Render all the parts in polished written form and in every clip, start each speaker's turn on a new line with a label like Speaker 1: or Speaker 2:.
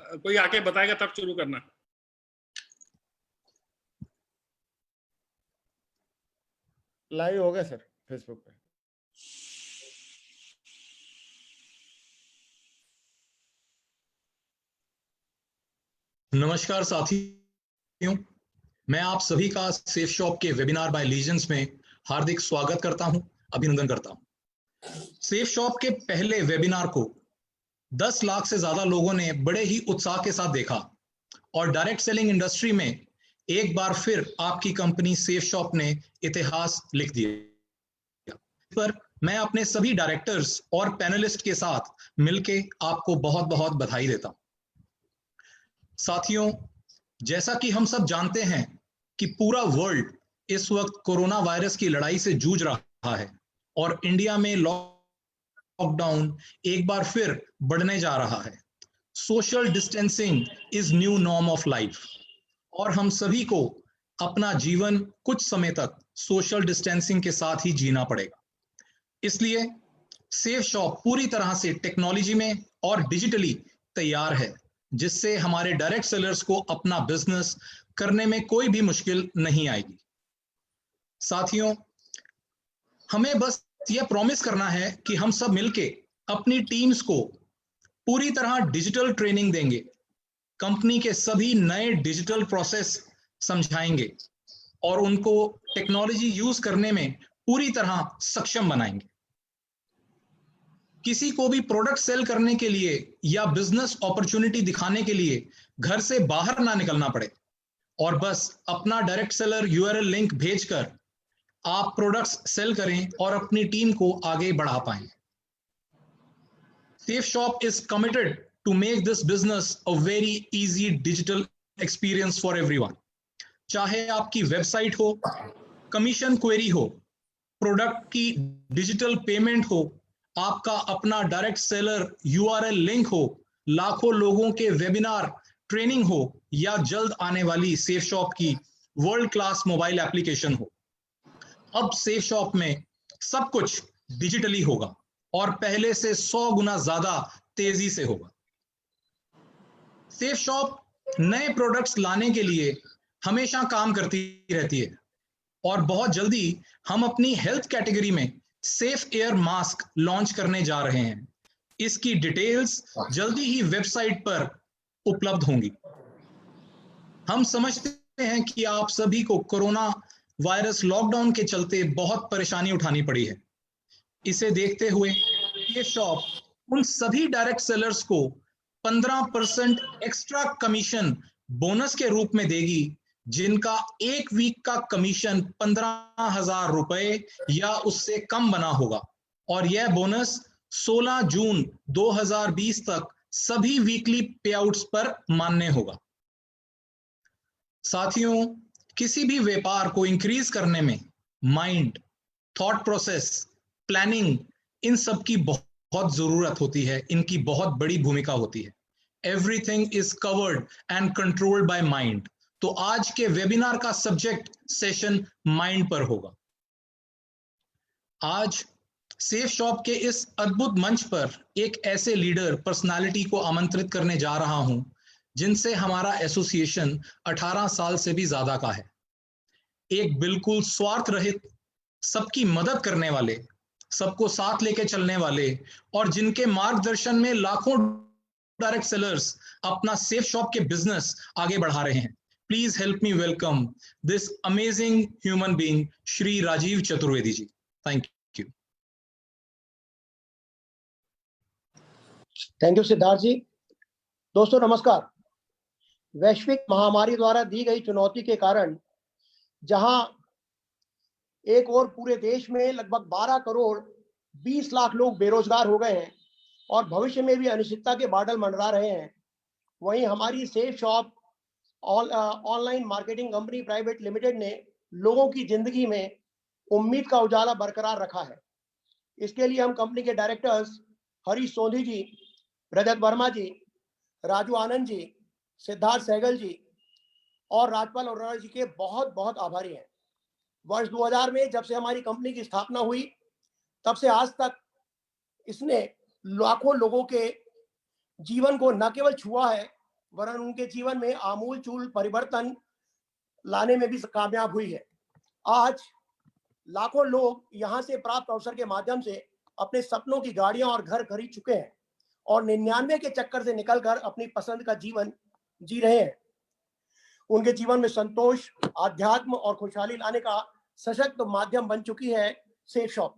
Speaker 1: कोई आके बताएगा तब शुरू करना।
Speaker 2: लाइव हो गया सर फेसबुक पे।
Speaker 3: नमस्कार साथियों, मैं आप सभी का सेफ शॉप के वेबिनार बाय लीजेंड्स में हार्दिक स्वागत करता हूं, अभिनंदन करता हूं। सेफ शॉप के पहले वेबिनार को 10 लाख से ज्यादा लोगों ने बड़े ही उत्साह के साथ देखा और डायरेक्ट सेलिंग इंडस्ट्री में एक बार फिर आपकी कंपनी सेफ शॉप ने इतिहास लिख दिया। पर मैं अपने सभी डायरेक्टर्स और पैनलिस्ट के साथ मिलके आपको बहुत बहुत बधाई देता हूं। साथियों, जैसा कि हम सब जानते हैं कि पूरा वर्ल्ड इस वक्त कोरोना वायरस की लड़ाई से जूझ रहा है और इंडिया में लॉकडाउन एक बार फिर बढ़ने जा रहा है। Social distancing is new norm of life और हम सभी को अपना जीवन कुछ समय तक सोशल डिस्टेंसिंग के साथ ही जीना पड़ेगा। इसलिए सेफ शॉप पूरी तरह से टेक्नोलॉजी में और डिजिटली तैयार है, जिससे हमारे डायरेक्ट सेलर्स को अपना बिजनेस करने में कोई भी मुश्किल नहीं आएगी। साथियों, हमें बस यह प्रॉमिस करना है कि हम सब मिलके अपनी टीम्स को पूरी तरह डिजिटल ट्रेनिंग देंगे, कंपनी के सभी नए डिजिटल प्रोसेस समझाएंगे और उनको टेक्नोलॉजी यूज करने में पूरी तरह सक्षम बनाएंगे। किसी को भी प्रोडक्ट सेल करने के लिए या बिजनेस अपॉर्चुनिटी दिखाने के लिए घर से बाहर ना निकलना पड़े और बस अपना डायरेक्ट सेलर यूआरएल लिंक भेजकर आप प्रोडक्ट्स सेल करें और अपनी टीम को आगे बढ़ा पाएं। Safe Shop is committed to make this business a very easy digital experience for everyone. चाहे आपकी वेबसाइट हो, कमीशन क्वेरी हो, प्रोडक्ट की डिजिटल पेमेंट हो, आपका अपना डायरेक्ट सेलर यूआरएल लिंक हो, लाखों लोगों के वेबिनार ट्रेनिंग हो या जल्द आने वाली सेफ शॉप की वर्ल्ड क्लास मोबाइल एप्लीकेशन हो, अब सेफ शॉप में सब कुछ डिजिटली होगा और पहले से 100 गुना ज्यादा तेजी से होगा। सेफ शॉप नए प्रोडक्ट्स लाने के लिए हमेशा काम करती रहती है और बहुत जल्दी हम अपनी हेल्थ कैटेगरी में सेफ एयर मास्क लॉन्च करने जा रहे हैं। इसकी डिटेल्स जल्दी ही वेबसाइट पर उपलब्ध होंगी। हम समझते हैं कि आप सभी को कोरोना वायरस लॉकडाउन के चलते बहुत परेशानी उठानी पड़ी है। इसे देखते हुए ये शॉप उन सभी डायरेक्ट सेलर्स को 15% एक्स्ट्रा कमीशन बोनस के रूप में देगी जिनका एक वीक का कमीशन 15,000 रुपए या उससे कम बना होगा और यह बोनस 16 जून 2020 तक सभी वीकली पेआउट्स पर मान्य होगा। साथियों, किसी भी व्यापार को इंक्रीज करने में माइंड, थॉट प्रोसेस, प्लानिंग, इन सब की बहुत जरूरत होती है, इनकी बहुत बड़ी भूमिका होती है। Everything is covered and controlled by mind. तो आज के वेबिनार का सब्जेक्ट सेशन माइंड पर होगा। आज सेफ शॉप के इस अद्भुत मंच पर एक ऐसे लीडर पर्सनालिटी को आमंत्रित करने जा रहा हूं जिनसे हमारा एसोसिएशन 18 साल से भी ज्यादा का है। एक बिल्कुल स्वार्थ रहित, सबकी मदद करने वाले, सबको साथ लेके चलने वाले और जिनके मार्गदर्शन में लाखों डायरेक्ट सेलर्स अपना सेफ शॉप के बिजनेस आगे बढ़ा रहे हैं। Please help me welcome this amazing human being, Shri Rajiv Chaturvedi ji. Thank you.
Speaker 4: Thank you, Siddharth जी। दोस्तों नमस्कार। वैश्विक महामारी द्वारा दी गई चुनौती के कारण जहां एक और पूरे देश में लगभग 12 करोड़ 20 लाख लोग बेरोजगार हो गए हैं और भविष्य में भी अनिश्चितता के बादल मंडरा रहे हैं, वहीं हमारी safe shop online marketing company private limited ने लोगों की जिंदगी में उम्मीद का उजाला बरकरार रखा है। इसके लिए हम कंपनी के डायरेक्टर्स हरीश सोंधी जी, रजत वर्मा जी, राजू आनंद जी, सिद्धार्थ सहगल जी और राजपाल अरोड़ा जी के बहुत बहुत आभारी हैं। वर्ष 2000 में जब से हमारी कंपनी की स्थापना हुई तब से आज तक इसने लाखों लोगों के जीवन को न केवल छुआ है वरन उनके जीवन में आमूल चूल परिवर्तन लाने में भी कामयाब हुई है। आज लाखों लोग यहां से प्राप्त अवसर के माध्यम से अपने सपनों की गाड़ियां और घर खरीद चुके हैं और 99 के चक्कर से निकलकर अपनी पसंद का जीवन जी रहे हैं। उनके जीवन में संतोष, आध्यात्म और खुशहाली लाने का सशक्त माध्यम बन चुकी है सेफ शॉप।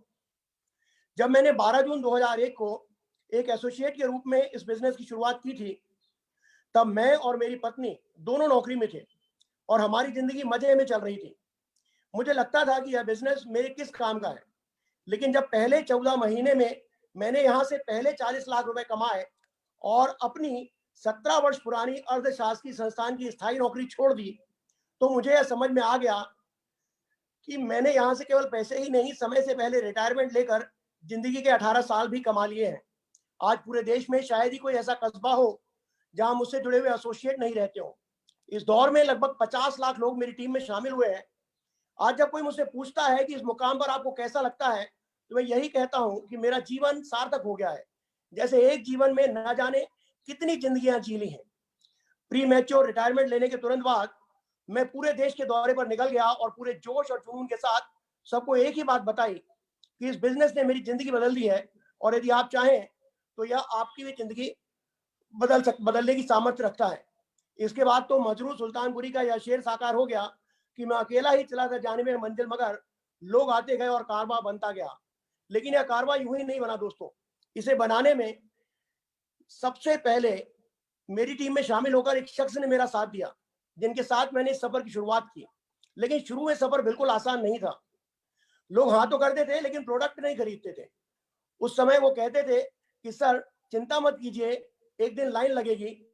Speaker 4: जब मैंने 12 जून 2001 को एक एसोसिएट के रूप में इस बिजनेस की शुरुआत की थी, तब मैं और मेरी पत्नी दोनों नौकरी में थे और हमारी जिंदगी मजे में चल रही थी। मुझे लगता था कि यह बिजनेस मेरे किस काम का है, लेकिन जब पहले 14 महीने में मैंने यहाँ से पहले 40 लाख रुपए कमाए और अपनी 17 वर्ष पुरानी अर्धशासकीय संस्थान की स्थायी नौकरी छोड़ दी, तो मुझे यह समझ में आ गया कि मैंने यहाँ से केवल पैसे ही नहीं, समय से पहले रिटायरमेंट लेकर जिंदगी के 18 साल भी कमा लिए हैं। आज पूरे देश में शायद ही कोई ऐसा कस्बा हो जहां मुझसे जुड़े हुए एसोसिएट नहीं रहते हो। इस दौर में लगभग 50 लाख लोग मेरी टीम में शामिल हुए हैं। आज जब कोई मुझसे पूछता है कि इस मुकाम पर आपको कैसा लगता है, तो मैं यही कहता हूं कि मेरा जीवन सार्थक हो गया है, जैसे एक जीवन में न जाने कितनी जिंदगियां जी ली हैं। प्री मैच्योर रिटायरमेंट लेने के तुरंत बाद मैं पूरे देश के दौरे पर निकल गया और पूरे जोश और जुनून के साथ सबको एक ही बात बताई कि इस बिजनेस ने मेरी जिंदगी बदल दी है और यदि आप चाहें तो यह आपकी भी जिंदगी बदलने की सामर्थ्य रखता है। इसके बाद तो मजरू सुल्तानपुरी का यह शेर साकार हो गया कि मैं अकेला ही चला था जाने में मंजिल, मगर लोग आते गए और कारवां बनता गया। लेकिन यह कारवां यूं ही नहीं बना दोस्तों। इसे बनाने में सबसे पहले मेरी टीम में शामिल होकर एक शख्स ने मेरा साथ दिया, जिनके साथ मैंने इस सफर की शुरुआत की। लेकिन शुरू में सफर बिल्कुल आसान नहीं था। लोग हाँ तो करते थे लेकिन प्रोडक्ट नहीं खरीदते थे। उस समय वो कहते थे कि सर चिंता मत कीजिए, एक दिन लाइन लगेगी।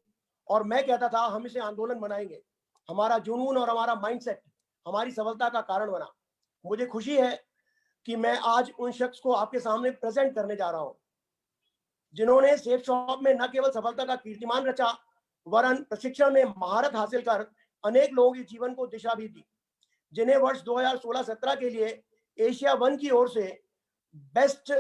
Speaker 4: और मैं कहता था हम इसे आंदोलन बनाएंगे। हमारा जुनून और हमारा माइंडसेट हमारी सफलता का कारण बना। मुझे खुशी है कि मैं आज उन शख्स को आपके सामने प्रेजेंट करने जा रहा हूं, जिन्होंने सेफ शॉप में न केवल सफलता का कीर्तिमान रचा, वरन प्रशिक्षण में महारत हासिल कर अनेक लोगों के जीवन को दिशा भी दी, जिन्हें वर्ष 2016-17 के लिए एशिया वन की ओर से बेस्ट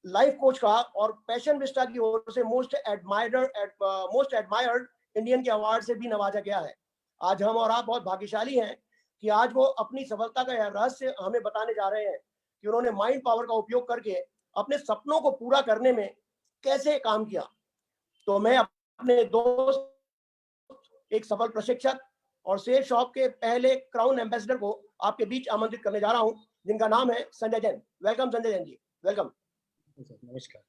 Speaker 4: लाइफ कोच का और पैशन विस्टा की ओर से मोस्ट एडमायर्ड इंडियन के अवार्ड से भी नवाजा गया है। आज हम और आप बहुत भाग्यशाली हैं कि आज वो अपनी सफलता का यह रहस्य हमें बताने जा रहे हैं कि उन्होंने माइंड पावर का उपयोग करके अपने सपनों को पूरा करने में कैसे काम किया। तो मैं अपने दोस्त, एक सफल प्रशिक्षक और सेफ शॉप के पहले क्राउन एम्बेसडर को आपके बीच आमंत्रित करने जा रहा हूं, जिनका नाम है संजय जैन। Welcome Sanjay Jain ji, welcome.
Speaker 2: नमस्कार।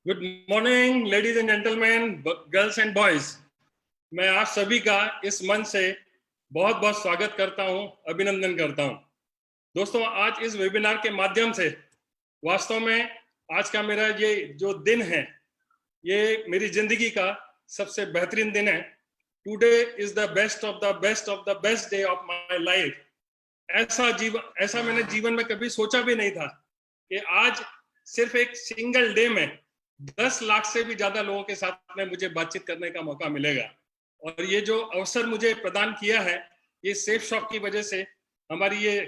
Speaker 1: Good morning ladies and gentleman, girls and boys. मैं आप सभी का इस मंच से बहुत बहुत स्वागत करता हूं, अभिनंदन करता हूं। दोस्तों, आज इस वेबिनार के माध्यम से वास्तव में आज का मेरा ये जो दिन है, ये मेरी जिंदगी का सबसे बेहतरीन दिन है। Today is the best of the best of the best day of my life. ऐसा मैंने जीवन में कभी सोचा भी नहीं था कि आज सिर्फ एक सिंगल डे में 10 लाख से भी ज्यादा लोगों के साथ में मुझे बातचीत करने का मौका मिलेगा। और ये जो अवसर मुझे प्रदान किया है, ये सेफ शॉप की वजह से, हमारी ये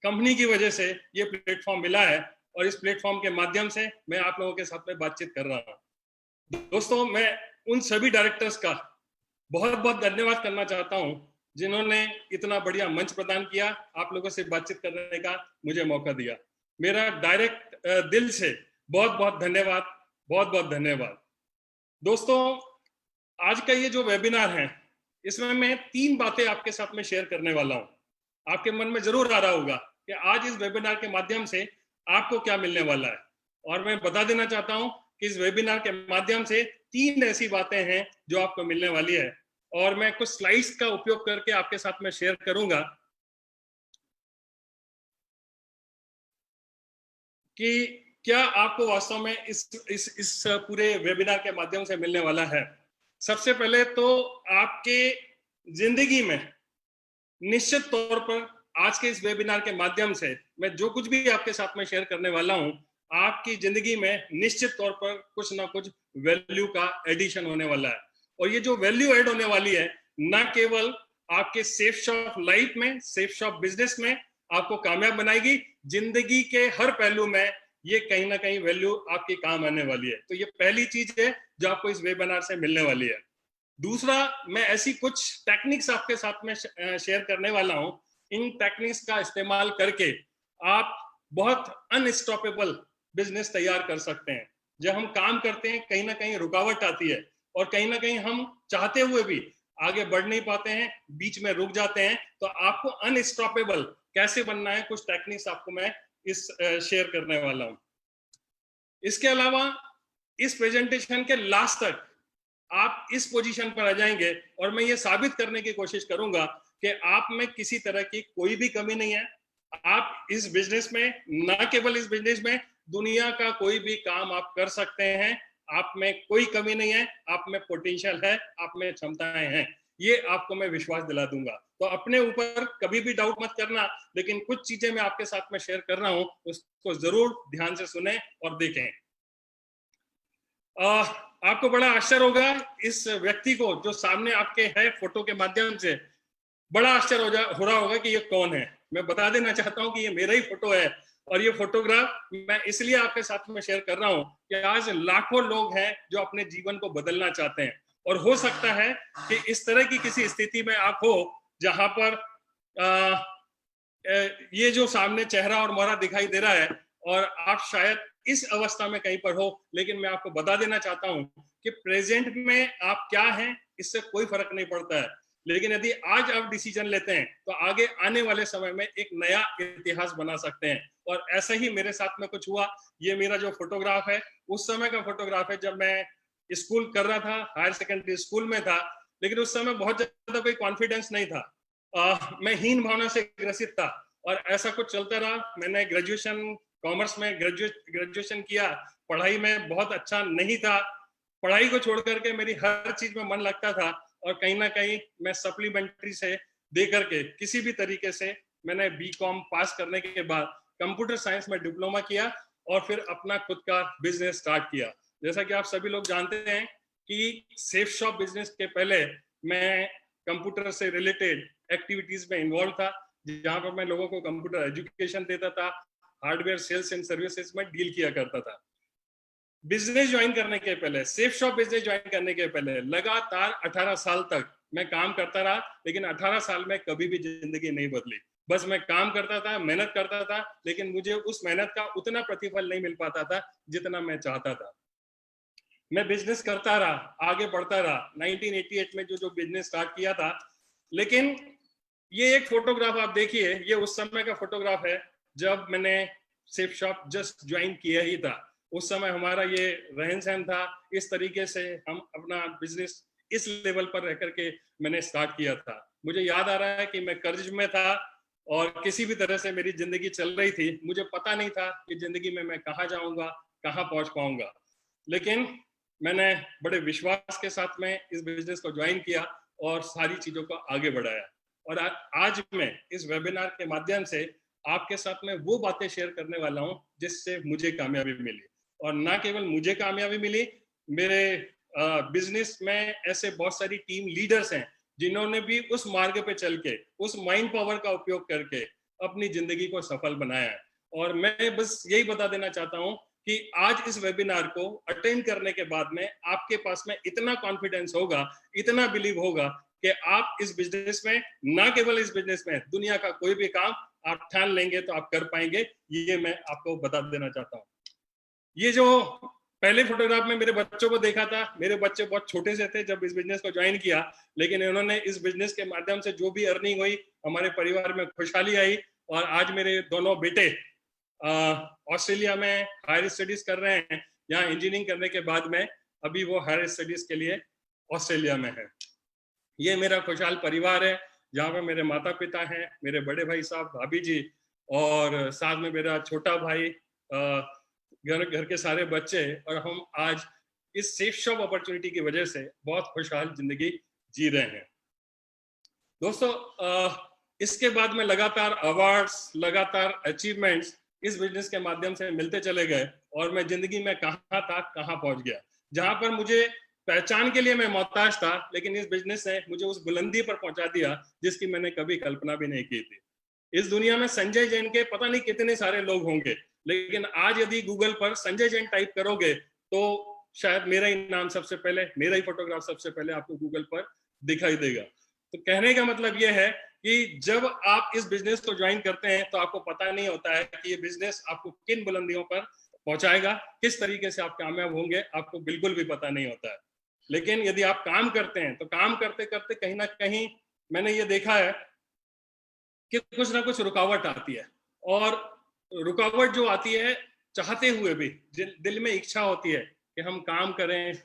Speaker 1: कंपनी की वजह से ये प्लेटफॉर्म मिला है और इस प्लेटफॉर्म के माध्यम से मैं आप लोगों के साथ में बातचीत कर रहा हूँ। दोस्तों, मैं उन सभी डायरेक्टर्स का बहुत बहुत धन्यवाद करना चाहता हूँ जिन्होंने इतना बढ़िया मंच प्रदान किया, आप लोगों से बातचीत करने का मुझे मौका दिया। मेरा डायरेक्ट दिल से बहुत बहुत धन्यवाद, बहुत बहुत धन्यवाद। दोस्तों, आज का ये जो वेबिनार है, इसमें मैं 3 बातें आपके साथ में शेयर करने वाला हूँ। आपके मन में जरूर आ रहा होगा कि आज इस वेबिनार के माध्यम से आपको क्या मिलने वाला है। और मैं बता देना चाहता हूँ कि इस वेबिनार के माध्यम से 3 ऐसी बातें हैं जो आपको मिलने वाली है और मैं कुछ स्लाइड्स का उपयोग करके आपके साथ में शेयर करूंगा कि क्या आपको वास्तव में इस पूरे वेबिनार के माध्यम से मिलने वाला है। सबसे पहले तो आपके जिंदगी में निश्चित तौर पर आज के इस वेबिनार के माध्यम से मैं जो कुछ भी आपके साथ में शेयर करने वाला हूं, आपकी जिंदगी में निश्चित तौर पर कुछ ना कुछ वैल्यू का एडिशन होने वाला है। और ये जो वैल्यू ऐड होने वाली है, ना केवल आपके सेफ शॉप लाइफ में, सेफ शॉप बिजनेस में, आपको कामयाब बनाएगी। जिंदगी के हर पहलू में ये कहीं ना कहीं वैल्यू आपके काम आने वाली है। तो ये पहली चीज है जो आपको इस वेबिनार से मिलने वाली है। दूसरा, मैं ऐसी कुछ टेक्निक्स आपके साथ में शेयर करने वाला हूं। इन टेक्निक्स का इस्तेमाल करके आप बहुत अनस्टॉपेबल बिजनेस तैयार कर सकते हैं। जब हम काम करते हैं कहीं ना कहीं रुकावट आती है और कहीं ना कहीं हम चाहते हुए भी आगे बढ़ नहीं पाते हैं, बीच में रुक जाते हैं। तो आपको अनस्टॉपेबल कैसे बनना है, कुछ टेक्निक्स आपको मैं इस शेयर करने वाला हूं। इसके अलावा इस प्रेजेंटेशन के लास्ट तक आप इस पोजीशन पर आ जाएंगे और मैं ये साबित करने की कोशिश करूंगा कि आप में किसी तरह की कोई भी कमी नहीं है। आप इस बिजनेस में, ना केवल इस बिजनेस में, दुनिया का कोई भी काम आप कर सकते हैं। आप में कोई कमी नहीं है, आप में पोटेंशियल है, आप में क्षमताएं हैं। ये आपको मैं विश्वास दिला दूंगा। तो अपने ऊपर कभी भी डाउट मत करना, लेकिन कुछ चीजें मैं आपके साथ में शेयर कर रहा हूं, उसको जरूर ध्यान से सुने और देखें। आपको बड़ा आश्चर्य होगा इस व्यक्ति को जो सामने आपके है फोटो के माध्यम से, बड़ा आश्चर्य हो रहा होगा कि ये कौन है। मैं बता देना चाहता हूं कि ये मेरा ही फोटो है और ये फोटोग्राफ मैं इसलिए आपके साथ में शेयर कर रहा हूं कि आज लाखों लोग हैं जो अपने जीवन को बदलना चाहते हैं। और हो सकता है कि इस तरह की किसी स्थिति में आप हो जहां पर ये जो सामने चेहरा और मोहरा दिखाई दे रहा है और आप शायद इस अवस्था में कहीं पर हो, लेकिन मैं आपको बता देना चाहता हूं कि प्रेजेंट में आप क्या हैं इससे कोई फर्क नहीं पड़ता है। लेकिन यदि आज आप डिसीजन लेते हैं तो आगे आने वाले समय में एक नया इतिहास बना सकते हैं। और ऐसा ही मेरे साथ में कुछ हुआ। ये मेरा जो फोटोग्राफ है उस समय का फोटोग्राफ है जब मैं स्कूल कर रहा था, हायर सेकेंडरी स्कूल में था। लेकिन उस समय बहुत ज्यादा कोई कॉन्फिडेंस नहीं था, मैं हीन भावना से ग्रसित था और ऐसा कुछ चलता रहा। मैंने ग्रेजुएशन कॉमर्स में ग्रेजुएशन किया, पढ़ाई में बहुत अच्छा नहीं था। पढ़ाई को छोड़ करके मेरी हर चीज में मन लगता था और कहीं ना कहीं मैं सप्लीमेंट्री से दे करके किसी भी तरीके से मैंने बीकॉम पास करने के बाद कंप्यूटर साइंस में डिप्लोमा किया और फिर अपना खुद का बिजनेस स्टार्ट किया। जैसा कि आप सभी लोग जानते हैं कि सेफ शॉप बिजनेस के पहले मैं कंप्यूटर से रिलेटेड एक्टिविटीज में इन्वॉल्व था, जहां पर मैं लोगों को कंप्यूटर एजुकेशन देता था, हार्डवेयर सेल्स एंड सर्विसेज में डील किया करता था। बिजनेस ज्वाइन करने के पहले, सेफ शॉप बिजनेस ज्वाइन करने के पहले लगातार 18 साल तक मैं काम करता रहा, लेकिन 18 साल में कभी भी जिंदगी नहीं बदली। बस मैं काम करता था, मेहनत करता था, लेकिन मुझे उस मेहनत का उतना प्रतिफल नहीं मिल पाता था जितना मैं चाहता था। मैं बिजनेस करता रहा, आगे बढ़ता रहा। 1988 में जो बिजनेस स्टार्ट किया था, लेकिन ये एक फोटोग्राफ आप देखिए, ये उस समय का फोटोग्राफ है जब मैंने सेफ शॉप जस्ट ज्वाइन किया ही था। उस समय हमारा ये रहन सहन था, इस तरीके से हम अपना बिजनेस इस लेवल पर रह करके मैंने स्टार्ट किया था। मुझे याद आ रहा है कि मैं कर्ज में था और किसी भी तरह से मेरी जिंदगी चल रही थी। मुझे पता नहीं था कि जिंदगी में मैं कहाँ जाऊंगा, कहाँ पहुंच पाऊंगा, लेकिन मैंने बड़े विश्वास के साथ में इस बिजनेस को ज्वाइन किया और सारी चीजों को आगे बढ़ाया। और आज मैं इस वेबिनार के माध्यम से आपके साथ में वो बातें शेयर करने वाला हूं जिससे मुझे कामयाबी मिली। और ना केवल मुझे कामयाबी मिली, मेरे बिजनेस में ऐसे बहुत सारी टीम लीडर्स हैं जिन्होंने भी उस मार्ग पे चल के, उस माइंड पावर का उपयोग करके अपनी जिंदगी को सफल बनाया है। और मैं बस यही बता देना चाहता हूं कि आज इस वेबिनार को अटेंड करने के बाद में आपके पास में इतना कॉन्फिडेंस होगा, इतना बिलीव होगा कि आप इस बिजनेस में, ना केवल इस बिजनेस में, दुनिया का कोई भी काम आप ठान लेंगे तो आप कर पाएंगे। ये मैं आपको बता देना चाहता हूँ। ये जो पहले फोटोग्राफ में मेरे बच्चों को देखा था, मेरे बच्चे बहुत छोटे से थे जब इस बिजनेस को ज्वाइन किया, लेकिन इन्होंने इस बिजनेस के माध्यम से जो भी अर्निंग हुई, हमारे परिवार में खुशहाली आई। और आज मेरे दोनों बेटे ऑस्ट्रेलिया में हायर स्टडीज कर रहे हैं। यहाँ इंजीनियरिंग करने के बाद में अभी वो हायर स्टडीज के लिए ऑस्ट्रेलिया में है। ये मेरा खुशहाल परिवार है जहाँ पर मेरे माता पिता हैं, मेरे बड़े भाई साहब, भाभी जी, और साथ में मेरा छोटा भाई, घर के सारे बच्चे। और हम आज इस सेफ शॉप अपॉर्चुनिटी की वजह से बहुत खुशहाल जिंदगी जी रहे हैं। दोस्तों, इसके बाद में लगातार अवार्ड्स, लगातार अचीवमेंट्स इस बिजनेस के माध्यम से मिलते चले गए और मैं जिंदगी में कहाँ था, कहाँ पहुंच गया। जहां पर मुझे पहचान के लिए मैं मोहताज था, लेकिन इस बिजनेस ने मुझे उस बुलंदी पर पहुंचा दिया जिसकी मैंने कभी कल्पना भी नहीं की थी। इस दुनिया में संजय जैन के पता नहीं कितने सारे लोग होंगे, लेकिन आज यदि गूगल पर संजय जैन टाइप करोगे तो शायद मेरा ही नाम सबसे पहले, मेरा ही फोटोग्राफ सबसे पहले आपको गूगल पर दिखाई देगा। तो कहने का मतलब यह है कि जब आप इस बिजनेस को ज्वाइन करते हैं तो आपको पता नहीं होता है कि ये बिजनेस आपको किन बुलंदियों पर पहुंचाएगा, किस तरीके से आप कामयाब होंगे, आपको बिल्कुल भी पता नहीं होता है। लेकिन यदि आप काम करते हैं तो काम करते करते कहीं ना कहीं मैंने ये देखा है कि कुछ ना कुछ रुकावट आती है, और रुकावट जो आती है चाहते हुए भी दिल में इच्छा होती है कि हम काम करें,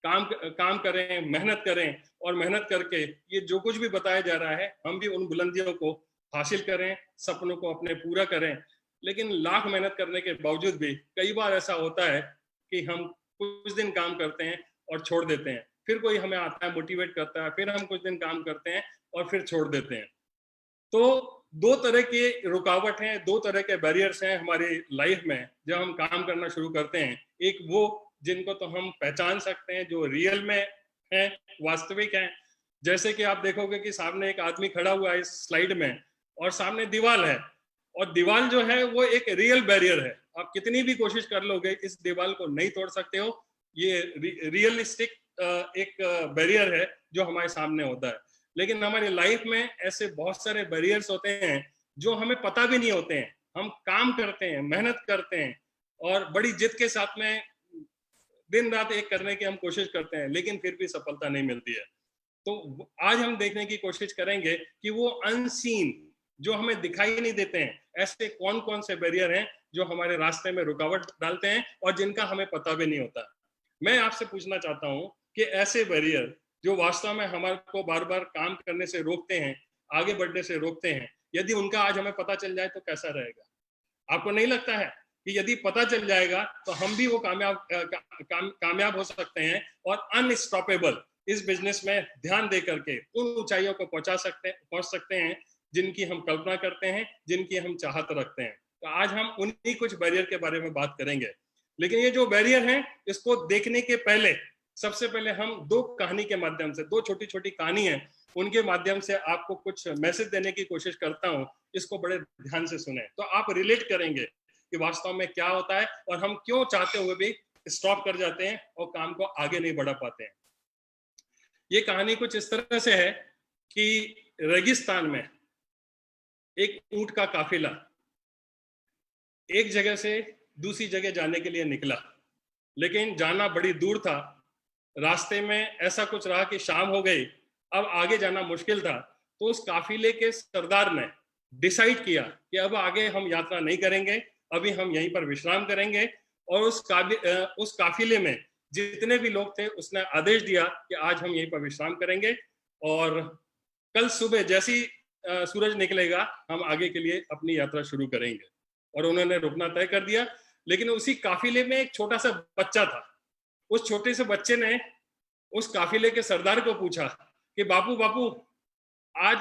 Speaker 1: काम करें, मेहनत करें, और मेहनत करके ये जो कुछ भी बताया जा रहा है हम भी उन बुलंदियों को हासिल करें, सपनों को अपने पूरा करें। लेकिन लाख मेहनत करने के बावजूद भी कई बार ऐसा होता है कि हम कुछ दिन काम करते हैं और छोड़ देते हैं, फिर कोई हमें आता है मोटिवेट करता है, फिर हम कुछ दिन काम करते हैं और फिर छोड़ देते हैं। तो दो तरह के रुकावट हैं, दो तरह के बैरियर्स हैं हमारी लाइफ में जब हम काम करना शुरू करते हैं। एक वो जिनको तो हम पहचान सकते हैं, जो रियल में हैं, वास्तविक हैं। जैसे कि आप देखोगे कि सामने एक आदमी खड़ा हुआ है इस स्लाइड में, और सामने दीवार है, और दीवार जो है वो एक रियल बैरियर है। आप कितनी भी कोशिश कर लोगे इस दीवार को नहीं तोड़ सकते हो। ये रियलिस्टिक एक बैरियर है जो हमारे सामने होता है। लेकिन हमारी लाइफ में ऐसे बहुत सारे बैरियर्स होते हैं जो हमें पता भी नहीं होते हैं। हम काम करते हैं, मेहनत करते हैं, और बड़ी जिद के साथ में दिन रात एक करने की हम कोशिश करते हैं, लेकिन फिर भी सफलता नहीं मिलती है। तो आज हम देखने की कोशिश करेंगे कि वो अनसीन, जो हमें दिखाई नहीं देते हैं, ऐसे कौन कौन से बैरियर हैं जो हमारे रास्ते में रुकावट डालते हैं और जिनका हमें पता भी नहीं होता। मैं आपसे पूछना चाहता हूं कि ऐसे बैरियर जो वास्तव में हमारे को बार बार काम करने से रोकते हैं, आगे बढ़ने से रोकते हैं, यदि उनका आज हमें पता चल जाए तो कैसा रहेगा? आपको नहीं लगता है कि यदि पता चल जाएगा तो हम भी वो कामयाब हो सकते हैं और अनस्टॉपेबल इस बिजनेस में ध्यान दे करके उन ऊंचाइयों को पहुंच सकते हैं जिनकी हम कल्पना करते हैं, जिनकी हम चाहत रखते हैं। तो आज हम उन्हीं कुछ बैरियर के बारे में बात करेंगे। लेकिन ये जो बैरियर हैं, इसको देखने के पहले सबसे पहले हम दो कहानी के माध्यम से, दो छोटी छोटी कहानी है, उनके माध्यम से आपको कुछ मैसेज देने की कोशिश करता हूं। इसको बड़े ध्यान से सुने तो आप रिलेट करेंगे कि वास्तव में क्या होता है और हम क्यों चाहते हुए भी स्टॉप कर जाते हैं और काम को आगे नहीं बढ़ा पाते हैं। ये कहानी कुछ इस तरह से है कि रेगिस्तान में एक ऊंट का काफिला एक जगह से दूसरी जगह जाने के लिए निकला, लेकिन जाना बड़ी दूर था। रास्ते में ऐसा कुछ रहा कि शाम हो गई, अब आगे जाना मुश्किल था। तो उस काफिले के सरदार ने डिसाइड किया कि अब आगे हम यात्रा नहीं करेंगे, अभी हम यहीं पर विश्राम करेंगे। और उस काफिले में जितने भी लोग थे उसने आदेश दिया कि आज हम यहीं पर विश्राम करेंगे और कल सुबह जैसी सूरज निकलेगा हम आगे के लिए अपनी यात्रा शुरू करेंगे। और उन्होंने रुकना तय कर दिया। लेकिन उसी काफिले में एक छोटा सा बच्चा था। उस छोटे से बच्चे ने उस काफिले के सरदार को पूछा कि बापू बापू, आज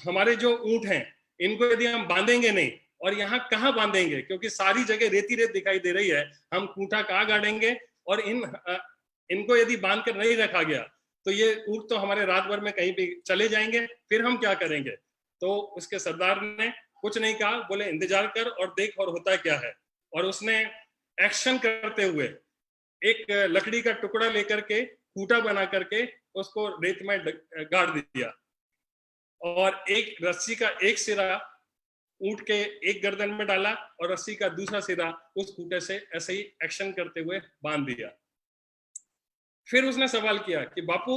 Speaker 1: हमारे जो ऊंट हैं इनको यदि हम बांधेंगे नहीं, और यहाँ कहाँ बांधेंगे, क्योंकि सारी जगह रेती रेत दिखाई दे रही है, हम खूंटा कहाँ गाड़ेंगे, और इनको यदि बांध कर नहीं रखा गया तो ये ऊंट तो हमारे रात भर में कहीं भी चले जाएंगे, फिर हम क्या करेंगे। तो उसके सरदार ने कुछ नहीं कहा, बोले इंतजार कर और देख और होता क्या है। और उसने एक्शन करते हुए एक लकड़ी का टुकड़ा लेकर के खूंटा बना करके उसको रेत में गाड़ दिया, और एक रस्सी का एक सिरा ऊंट के एक गर्दन में डाला और रस्सी का दूसरा सिरा उस खूंटे से ऐसे ही एक्शन करते हुए बांध दिया। फिर उसने सवाल किया कि बापू,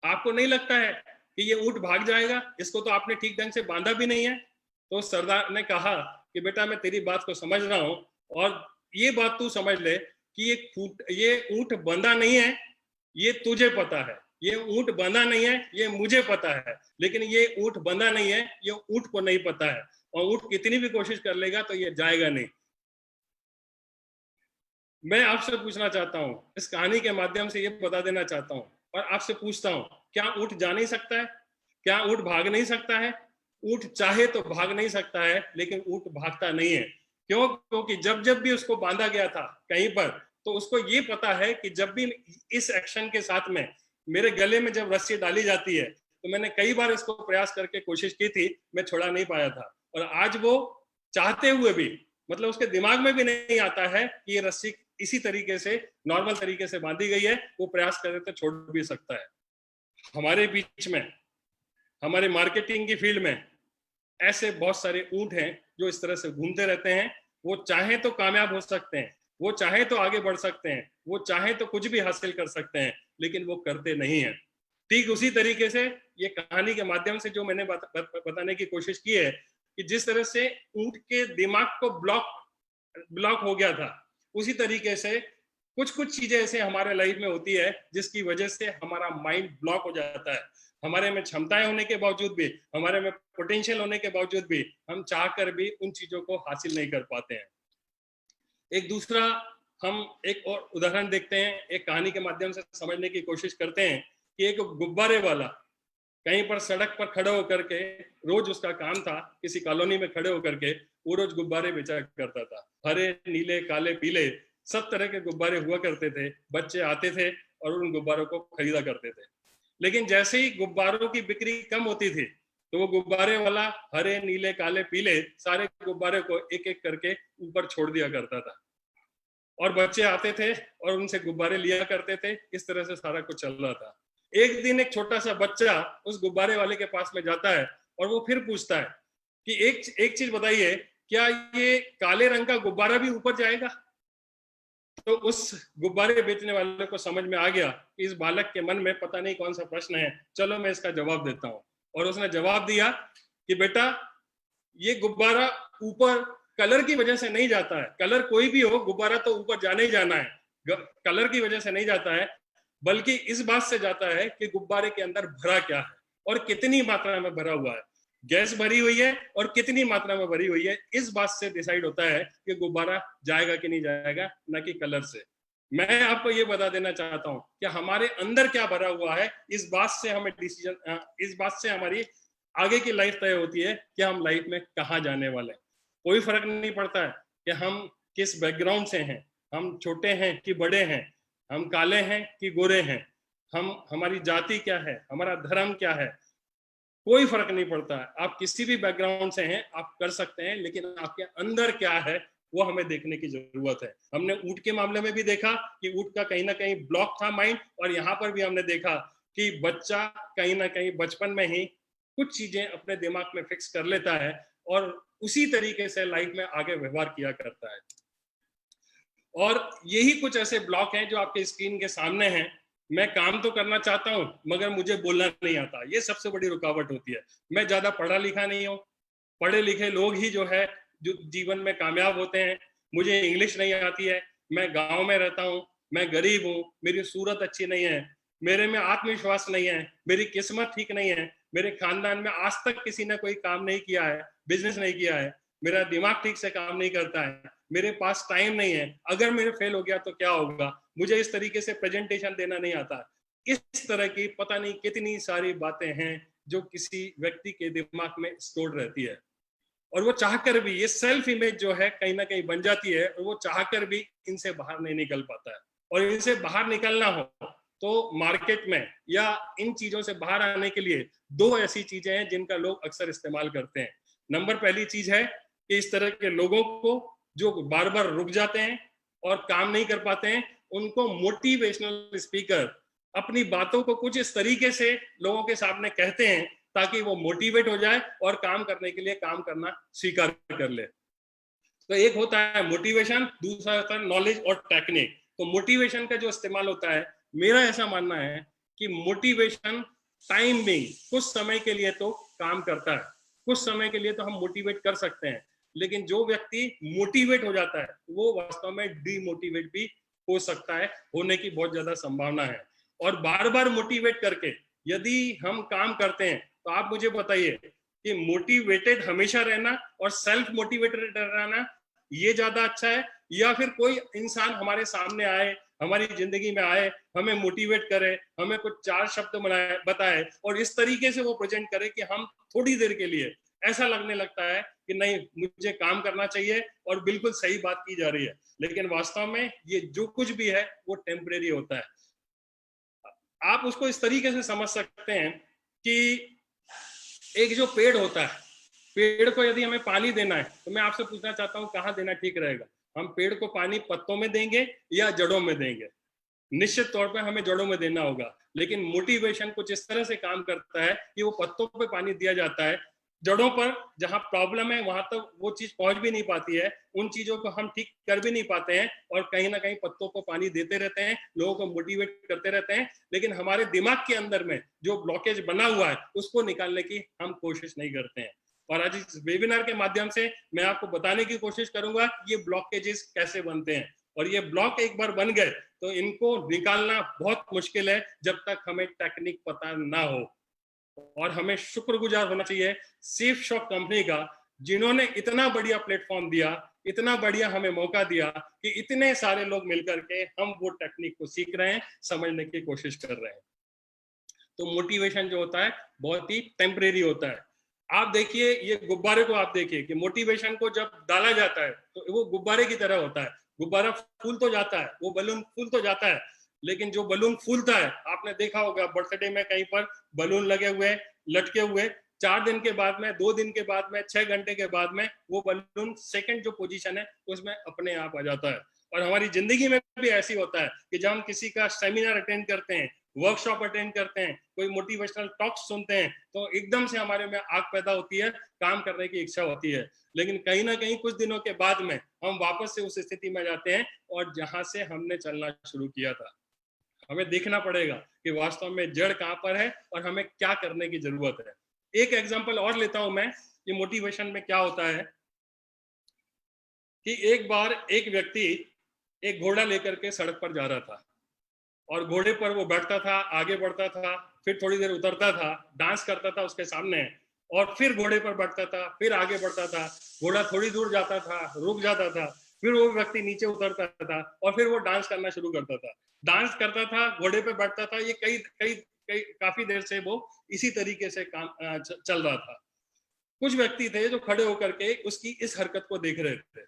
Speaker 1: आपको नहीं लगता है कि ये ऊंट भाग जाएगा, इसको तो आपने ठीक ढंग से बांधा भी नहीं है। तो सरदार ने कहा कि बेटा मैं तेरी बात को समझ रहा हूं, और ये बात तू समझ ले कि ये ऊंट बंधा नहीं है, ये तुझे पता है। ये ऊंट बंधा नहीं है, ये मुझे पता है, लेकिन ये ऊंट बंधा नहीं है, ये ऊंट को नहीं पता है। और ऊंट कितनी भी कोशिश कर लेगा तो ये जाएगा नहीं। मैं आपसे पूछना चाहता हूं, इस कहानी के माध्यम से ये बता देना चाहता हूं और आपसे पूछता हूं, क्या ऊंट जा नहीं सकता है? क्या ऊंट भाग नहीं सकता है? ऊंट चाहे तो भाग नहीं सकता है, लेकिन ऊंट भागता नहीं है। क्यों? क्योंकि जब जब भी उसको बांधा गया था कहीं पर, तो उसको ये पता है कि जब भी इस एक्शन के साथ में मेरे गले में जब रस्सी डाली जाती है, तो मैंने कई बार इसको प्रयास करके कोशिश की थी, मैं छोड़ा नहीं पाया था। और आज वो चाहते हुए भी, मतलब उसके दिमाग में भी नहीं आता है कि ये रस्सी इसी तरीके से नॉर्मल तरीके से बांधी गई है, वो प्रयास करे तो छोड़ भी सकता है। हमारे बीच में, हमारे मार्केटिंग की फील्ड में ऐसे बहुत सारे ऊंट हैं जो इस तरह से घूमते रहते हैं। वो चाहे तो कामयाब हो सकते हैं, वो चाहे तो आगे बढ़ सकते हैं, वो चाहे तो कुछ भी हासिल कर सकते हैं, लेकिन वो करते नहीं हैं। ठीक उसी तरीके से ये कहानी के माध्यम से जो मैंने बताने की कोशिश की है कि जिस तरह से ऊंट के दिमाग को ब्लॉक हो गया था, उसी तरीके से कुछ चीजें ऐसे हमारे लाइफ में होती है जिसकी वजह से हमारा माइंड ब्लॉक हो जाता है। हमारे में क्षमताएं होने के बावजूद भी, हमारे में पोटेंशियल होने के बावजूद भी हम चाहकर भी उन चीजों को हासिल नहीं कर पाते हैं। एक दूसरा, हम एक और उदाहरण देखते हैं, एक कहानी के माध्यम से समझने की कोशिश करते हैं कि एक गुब्बारे वाला कहीं पर सड़क पर खड़े होकर के, रोज उसका काम था किसी कॉलोनी में खड़े होकर के वो रोज गुब्बारे बेचा करता था। हरे, नीले, काले, पीले सब तरह के गुब्बारे हुआ करते थे। बच्चे आते थे और उन गुब्बारों को खरीदा करते थे। लेकिन जैसे ही गुब्बारों की बिक्री कम होती थी तो वो गुब्बारे वाला हरे, नीले, काले, पीले सारे गुब्बारे को एक एक करके ऊपर छोड़ दिया करता था और बच्चे आते थे और उनसे गुब्बारे लिया करते थे। इस तरह से सारा कुछ चल रहा था। एक दिन एक छोटा सा बच्चा उस गुब्बारे वाले के पास में जाता है और वो फिर पूछता है कि एक चीज बताइए, क्या ये काले रंग का गुब्बारा भी ऊपर जाएगा? तो उस गुब्बारे बेचने वाले को समझ में आ गया कि इस बालक के मन में पता नहीं कौन सा प्रश्न है, चलो मैं इसका जवाब देता हूँ। और उसने जवाब दिया कि बेटा, ये गुब्बारा ऊपर कलर की वजह से नहीं जाता है। कलर कोई भी हो, गुब्बारा तो ऊपर जाने ही जाना है। कलर की वजह से नहीं जाता है, बल्कि इस बात से जाता है कि गुब्बारे के अंदर भरा क्या है और कितनी मात्रा में भरा हुआ है। गैस भरी हुई है और कितनी मात्रा में भरी हुई है, इस बात से डिसाइड होता है कि गुब्बारा जाएगा कि नहीं जाएगा, न कि कलर से। मैं आपको ये बता देना चाहता हूं कि हमारे अंदर क्या भरा हुआ है, इस बात से हमें डिसीजन, इस बात से हमारी आगे की लाइफ तय होती है कि हम लाइफ में कहाँ जाने वाले हैं। कोई फर्क नहीं पड़ता है कि हम किस बैकग्राउंड से हैं, हम छोटे हैं कि बड़े हैं, हम काले हैं कि गोरे हैं, हमारी जाति क्या है, हमारा धर्म क्या है, कोई फर्क नहीं पड़ता है। आप किसी भी बैकग्राउंड से हैं, आप कर सकते हैं, लेकिन आपके अंदर क्या है वो हमें देखने की जरूरत है। हमने ऊंट के मामले में भी देखा कि ऊंट का कहीं ना कहीं ब्लॉक था माइंड, और यहाँ पर भी हमने देखा कि बच्चा कहीं ना कहीं बचपन में ही कुछ चीजें अपने दिमाग में फिक्स कर लेता है और उसी तरीके से लाइफ में आगे व्यवहार किया करता है। और यही कुछ ऐसे ब्लॉक हैं जो आपके स्क्रीन के सामने हैं। मैं काम तो करना चाहता हूं मगर मुझे बोलना नहीं आता, ये सबसे बड़ी रुकावट होती है। मैं ज्यादा पढ़ा लिखा नहीं हूं, पढ़े लिखे लोग ही जो है जो जीवन में कामयाब होते हैं। मुझे इंग्लिश नहीं आती है, मैं गांव में रहता हूं, मैं गरीब हूं, मेरी सूरत अच्छी नहीं है, मेरे में आत्मविश्वास नहीं है, मेरी किस्मत ठीक नहीं है, मेरे खानदान में आज तक किसी ने कोई काम नहीं किया है, बिजनेस नहीं किया है, मेरा दिमाग ठीक से काम नहीं करता है, मेरे पास टाइम नहीं है, अगर मेरे फेल हो गया तो क्या होगा, मुझे इस तरीके से प्रेजेंटेशन देना नहीं आता। इस तरह की पता नहीं कितनी सारी बातें हैं जो किसी व्यक्ति के दिमाग में स्टोर रहती है, और वो चाहकर भी, ये सेल्फ इमेज जो है कहीं ना कहीं बन जाती है, और वो चाहकर भी इनसे बाहर नहीं निकल पाता है। और इनसे बाहर निकलना हो तो मार्केट में या इन चीजों से बाहर आने के लिए दो ऐसी चीजें हैं जिनका लोग अक्सर इस्तेमाल करते हैं। नंबर पहली चीज है कि इस तरह के लोगों को जो बार बार रुक जाते हैं और काम नहीं कर पाते हैं, उनको मोटिवेशनल स्पीकर अपनी बातों को कुछ इस तरीके से लोगों के सामने कहते हैं ताकि वो मोटिवेट हो जाए और काम करने के लिए काम करना स्वीकार कर ले। तो एक होता है मोटिवेशन, दूसरा होता है नॉलेज और टेक्निक। तो मोटिवेशन का जो इस्तेमाल होता है, मेरा ऐसा मानना है कि मोटिवेशन टाइम बिंग, कुछ समय के लिए तो काम करता है, कुछ समय के लिए तो हम मोटिवेट कर सकते हैं, लेकिन जो व्यक्ति मोटिवेट हो जाता है वो वास्तव में डीमोटिवेट भी हो सकता है, होने की बहुत ज्यादा संभावना है। और बार बार मोटिवेट करके यदि हम काम करते हैं तो आप मुझे बताइए कि मोटिवेटेड हमेशा रहना और सेल्फ मोटिवेटेड रहना ये ज्यादा अच्छा है, या फिर कोई इंसान हमारे सामने आए, हमारी जिंदगी में आए, हमें मोटिवेट करे, हमें कुछ चार शब्द बताए और इस तरीके से वो प्रेजेंट करे कि हम थोड़ी देर के लिए ऐसा लगने लगता है कि नहीं मुझे काम करना चाहिए और बिल्कुल सही बात की जा रही है, लेकिन वास्तव में ये जो कुछ भी है वो टेम्परेरी होता है। आप उसको इस तरीके से समझ सकते हैं कि एक जो पेड़ होता है, पेड़ को यदि हमें पानी देना है तो मैं आपसे पूछना चाहता हूँ कहाँ देना ठीक रहेगा? हम पेड़ को पानी पत्तों में देंगे या जड़ों में देंगे? निश्चित तौर पे हमें जड़ों में देना होगा, लेकिन मोटिवेशन कुछ इस तरह से काम करता है कि वो पत्तों पे पानी दिया जाता है, जड़ों पर जहां प्रॉब्लम है वहां तक वो चीज पहुंच भी नहीं पाती है, उन चीजों को हम ठीक कर भी नहीं पाते हैं, और कहीं ना कहीं पत्तों को पानी देते रहते हैं, लोगों को मोटिवेट करते रहते हैं, लेकिन हमारे दिमाग के अंदर में जो ब्लॉकेज बना हुआ है उसको निकालने की हम कोशिश नहीं करते हैं। और आज इस वेबिनार के माध्यम से मैं आपको बताने की कोशिश करूंगा कि ये ब्लॉकेजेस कैसे बनते हैं, और ये ब्लॉक एक बार बन गए तो इनको निकालना बहुत मुश्किल है जब तक हमें टेक्निक पता ना हो। और हमें शुक्रगुजार होना चाहिए सेफ शॉप कंपनी का, जिन्होंने इतना बढ़िया प्लेटफॉर्म दिया, इतना बढ़िया हमें मौका दिया कि इतने सारे लोग मिलकर के हम वो टेक्निक को सीख रहे हैं, समझने की कोशिश कर रहे हैं। तो मोटिवेशन जो होता है बहुत ही टेम्परेरी होता है। आप देखिए ये गुब्बारे को, आप देखिए कि मोटिवेशन को जब डाला जाता है तो वो गुब्बारे की तरह होता है, गुब्बारा फूल तो जाता है, वो बलून फूल तो जाता है, लेकिन जो बलून फूलता है, आपने देखा होगा बर्थडे में कहीं पर बलून लगे हुए, लटके हुए, 4 दिन के बाद में, 2 दिन के बाद में, 6 घंटे के बाद में वो बलून सेकंड जो पोजीशन है उसमें अपने आप आ जाता है। और हमारी जिंदगी में भी ऐसी होता है कि जब हम किसी का सेमिनार अटेंड करते हैं, वर्कशॉप अटेंड करते हैं, कोई मोटिवेशनल टॉक सुनते हैं, तो एकदम से हमारे में आग पैदा होती है, काम करने की इच्छा होती है, लेकिन कहीं ना कहीं कुछ दिनों के बाद में हम वापस से उस स्थिति में जाते हैं और जहां से हमने चलना शुरू किया था। हमें देखना पड़ेगा कि वास्तव में जड़ कहां पर है और हमें क्या करने की जरूरत है। एक एग्जांपल और लेता हूं मैं, ये मोटिवेशन में क्या होता है कि एक बार एक व्यक्ति एक घोड़ा लेकर के सड़क पर जा रहा था, और घोड़े पर वो बैठता था, आगे बढ़ता था, फिर थोड़ी देर उतरता था, डांस करता था उसके सामने, और फिर घोड़े पर बैठता था, फिर आगे बढ़ता था, घोड़ा थोड़ी दूर जाता था, रुक जाता था, फिर वो व्यक्ति नीचे उतरता था और फिर वो डांस करना शुरू करता था, डांस करता था, घोड़े पे बैठता था। ये कई कई कई काफी देर से वो इसी तरीके से काम चल रहा था। कुछ व्यक्ति थे जो खड़े होकर के उसकी इस हरकत को देख रहे थे।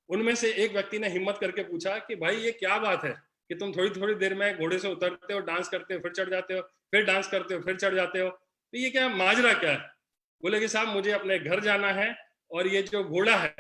Speaker 1: उनमें से एक व्यक्ति ने हिम्मत करके पूछा कि भाई ये क्या बात है कि तुम थोड़ी थोड़ी देर में घोड़े से उतरते हो, डांस करते हो, फिर चढ़ जाते हो, फिर डांस करते हो, फिर चढ़ जाते हो, तो ये क्या माजरा क्या है? बोले कि साहब मुझे अपने घर जाना है, और ये जो घोड़ा है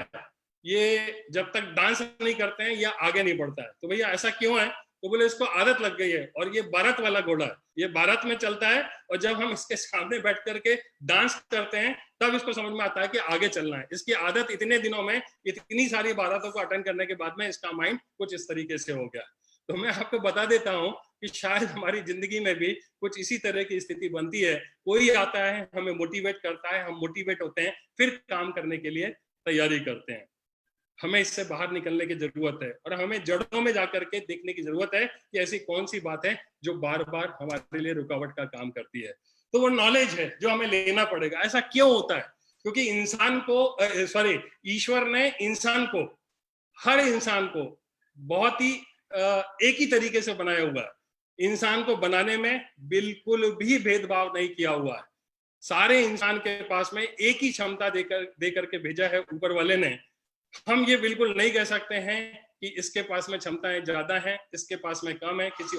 Speaker 1: ये जब तक डांस नहीं करते हैं या आगे नहीं बढ़ता है। तो भैया ऐसा क्यों है? तो बोले इसको आदत लग गई है, और ये भारत वाला घोड़ा है, ये भारत में चलता है, और जब हम इसके सामने बैठ करके डांस करते हैं तब इसको समझ में आता है कि आगे चलना है। इसकी आदत इतने दिनों में, इतनी सारी बारातों को अटेंड करने के बाद में इसका माइंड कुछ इस तरीके से हो गया। तो मैं आपको बता देता हूं कि शायद हमारी जिंदगी में भी कुछ इसी तरह की स्थिति बनती है। कोई आता है, हमें मोटिवेट करता है, हम मोटिवेट होते हैं, फिर काम करने के लिए तैयारी करते हैं। हमें इससे बाहर निकलने की जरूरत है, और हमें जड़ों में जाकर के देखने की जरूरत है कि ऐसी कौन सी बात है जो बार बार हमारे लिए रुकावट का काम करती है। तो वो नॉलेज है जो हमें लेना पड़ेगा। ऐसा क्यों होता है? क्योंकि इंसान को ईश्वर ने इंसान को, हर इंसान को बहुत ही एक ही तरीके से बनाया हुआ है। इंसान को बनाने में बिल्कुल भी भेदभाव नहीं किया हुआ है। सारे इंसान के पास में एक ही क्षमता देकर के भेजा है ऊपर वाले ने। हम ये बिल्कुल नहीं कह सकते हैं कि इसके पास में क्षमताएं ज्यादा हैं, इसके पास में कम है, किसी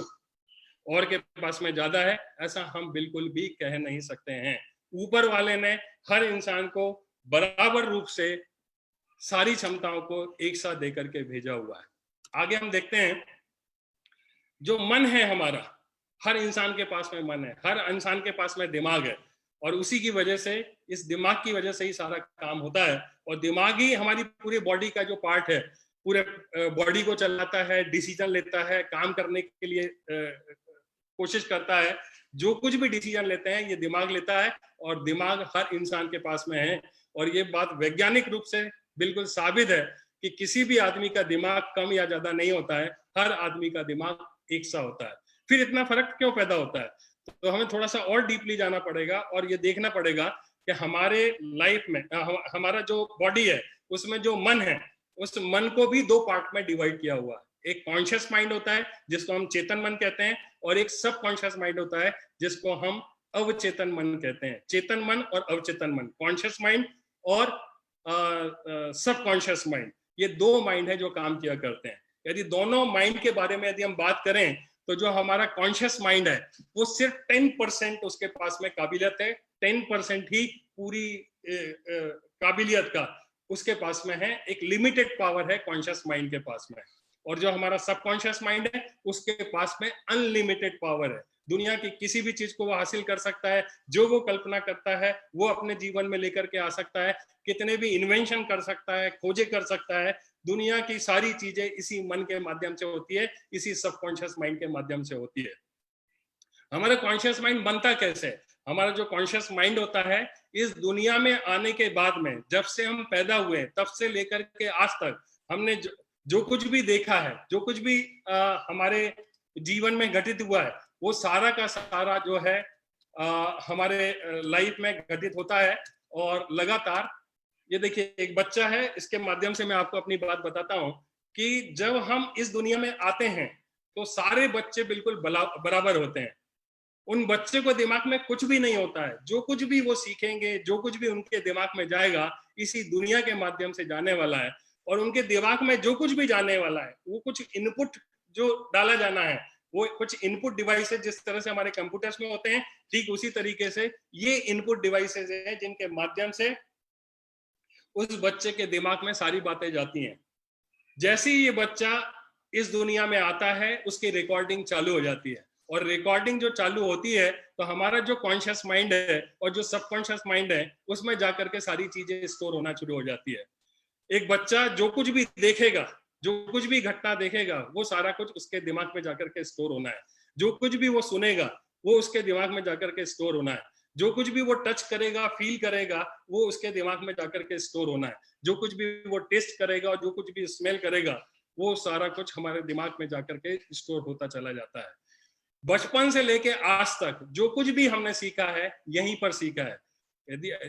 Speaker 1: और के पास में ज्यादा है, ऐसा हम बिल्कुल भी कह नहीं सकते हैं। ऊपर वाले ने हर इंसान को बराबर रूप से सारी क्षमताओं को एक साथ देकर के भेजा हुआ है। आगे हम देखते हैं, जो मन है हमारा, हर इंसान के पास में मन है, हर इंसान के पास में दिमाग है, और उसी की वजह से, इस दिमाग की वजह से ही सारा काम होता है। और दिमाग ही हमारी पूरी बॉडी का जो पार्ट है, पूरे बॉडी को चलाता है, डिसीजन लेता है, काम करने के लिए कोशिश करता है। जो कुछ भी डिसीजन लेते हैं ये दिमाग लेता है, और दिमाग हर इंसान के पास में है। और ये बात वैज्ञानिक रूप से बिल्कुल साबित है कि किसी भी आदमी का दिमाग कम या ज्यादा नहीं होता है, हर आदमी का दिमाग एक सा होता है। फिर इतना फर्क क्यों पैदा होता है? तो हमें थोड़ा सा और डीपली जाना पड़ेगा और ये देखना पड़ेगा कि हमारे लाइफ में हमारा जो बॉडी है उसमें जो मन है, उस मन को भी 2 पार्ट में डिवाइड किया हुआ है। एक कॉन्शियस माइंड होता है जिसको हम चेतन मन कहते हैं, और एक सब कॉन्शियस माइंड होता है जिसको हम अवचेतन मन कहते हैं। चेतन मन और अवचेतन मन, कॉन्शियस माइंड और सब कॉन्शियस माइंड, ये 2 माइंड है जो काम किया करते हैं। यदि दोनों माइंड के बारे में यदि हम बात करें तो जो हमारा कॉन्शियस माइंड है वो सिर्फ 10% उसके पास में काबिलियत है, 10% ही पूरी काबिलियत का उसके पास में है, एक लिमिटेड पावर है कॉन्शियस माइंड के पास में। और जो हमारा सबकॉन्शियस माइंड है उसके पास में अनलिमिटेड पावर है। दुनिया की किसी भी चीज को वो हासिल कर सकता है, जो वो कल्पना करता है वो अपने जीवन में लेकर के आ सकता है, कितने भी इन्वेंशन कर सकता है, खोजे कर सकता है। दुनिया की सारी चीजें इसी मन के माध्यम से होती है, इसी सबकॉन्शियस माइंड के माध्यम से होती है। हमारा कॉन्शियस माइंड बनता कैसे है? हमारा जो कॉन्शियस माइंड होता है इस दुनिया में आने के बाद में, जब से हम पैदा हुए तब से लेकर के आज तक हमने जो कुछ भी देखा है, जो कुछ भी हमारे जीवन में घटित हुआ है, वो सारा का सारा जो है हमारे लाइफ में घटित होता है। और लगातार ये देखिए, एक बच्चा है, इसके माध्यम से मैं आपको अपनी बात बताता हूं कि जब हम इस दुनिया में आते हैं तो सारे बच्चे बिल्कुल बराबर होते हैं। उन बच्चे को दिमाग में कुछ भी नहीं होता है, जो कुछ भी वो सीखेंगे, जो कुछ भी उनके दिमाग में जाएगा इसी दुनिया के माध्यम से जाने वाला है। और उनके दिमाग में जो कुछ भी जाने वाला है वो कुछ इनपुट जो डाला जाना है, वो कुछ इनपुट डिवाइसेस जिस तरह से हमारे कंप्यूटर्स में होते हैं, ठीक उसी तरीके से ये इनपुट डिवाइसेस हैं जिनके माध्यम से उस बच्चे के दिमाग में सारी बातें जाती हैं। जैसे ही ये बच्चा इस दुनिया में आता है उसकी रिकॉर्डिंग चालू हो जाती है। और रिकॉर्डिंग जो चालू होती है तो हमारा जो कॉन्शियस माइंड है और जो सबकॉन्शियस माइंड है उसमें जाकर के सारी चीजें स्टोर होना शुरू हो जाती है। एक बच्चा जो कुछ भी देखेगा, जो कुछ भी घटना देखेगा, वो सारा कुछ उसके दिमाग में जाकर के स्टोर होना है। जो कुछ भी वो सुनेगा वो उसके दिमाग में जाकर के स्टोर होना है। जो कुछ भी वो टच करेगा, फील करेगा, वो उसके दिमाग में जाकर के स्टोर होना है। जो कुछ भी वो टेस्ट करेगा और जो कुछ भी स्मेल करेगा, वो सारा कुछ हमारे दिमाग में जाकर के स्टोर होता चला जाता है। बचपन से लेके आज तक जो कुछ भी हमने सीखा है यहीं पर सीखा है।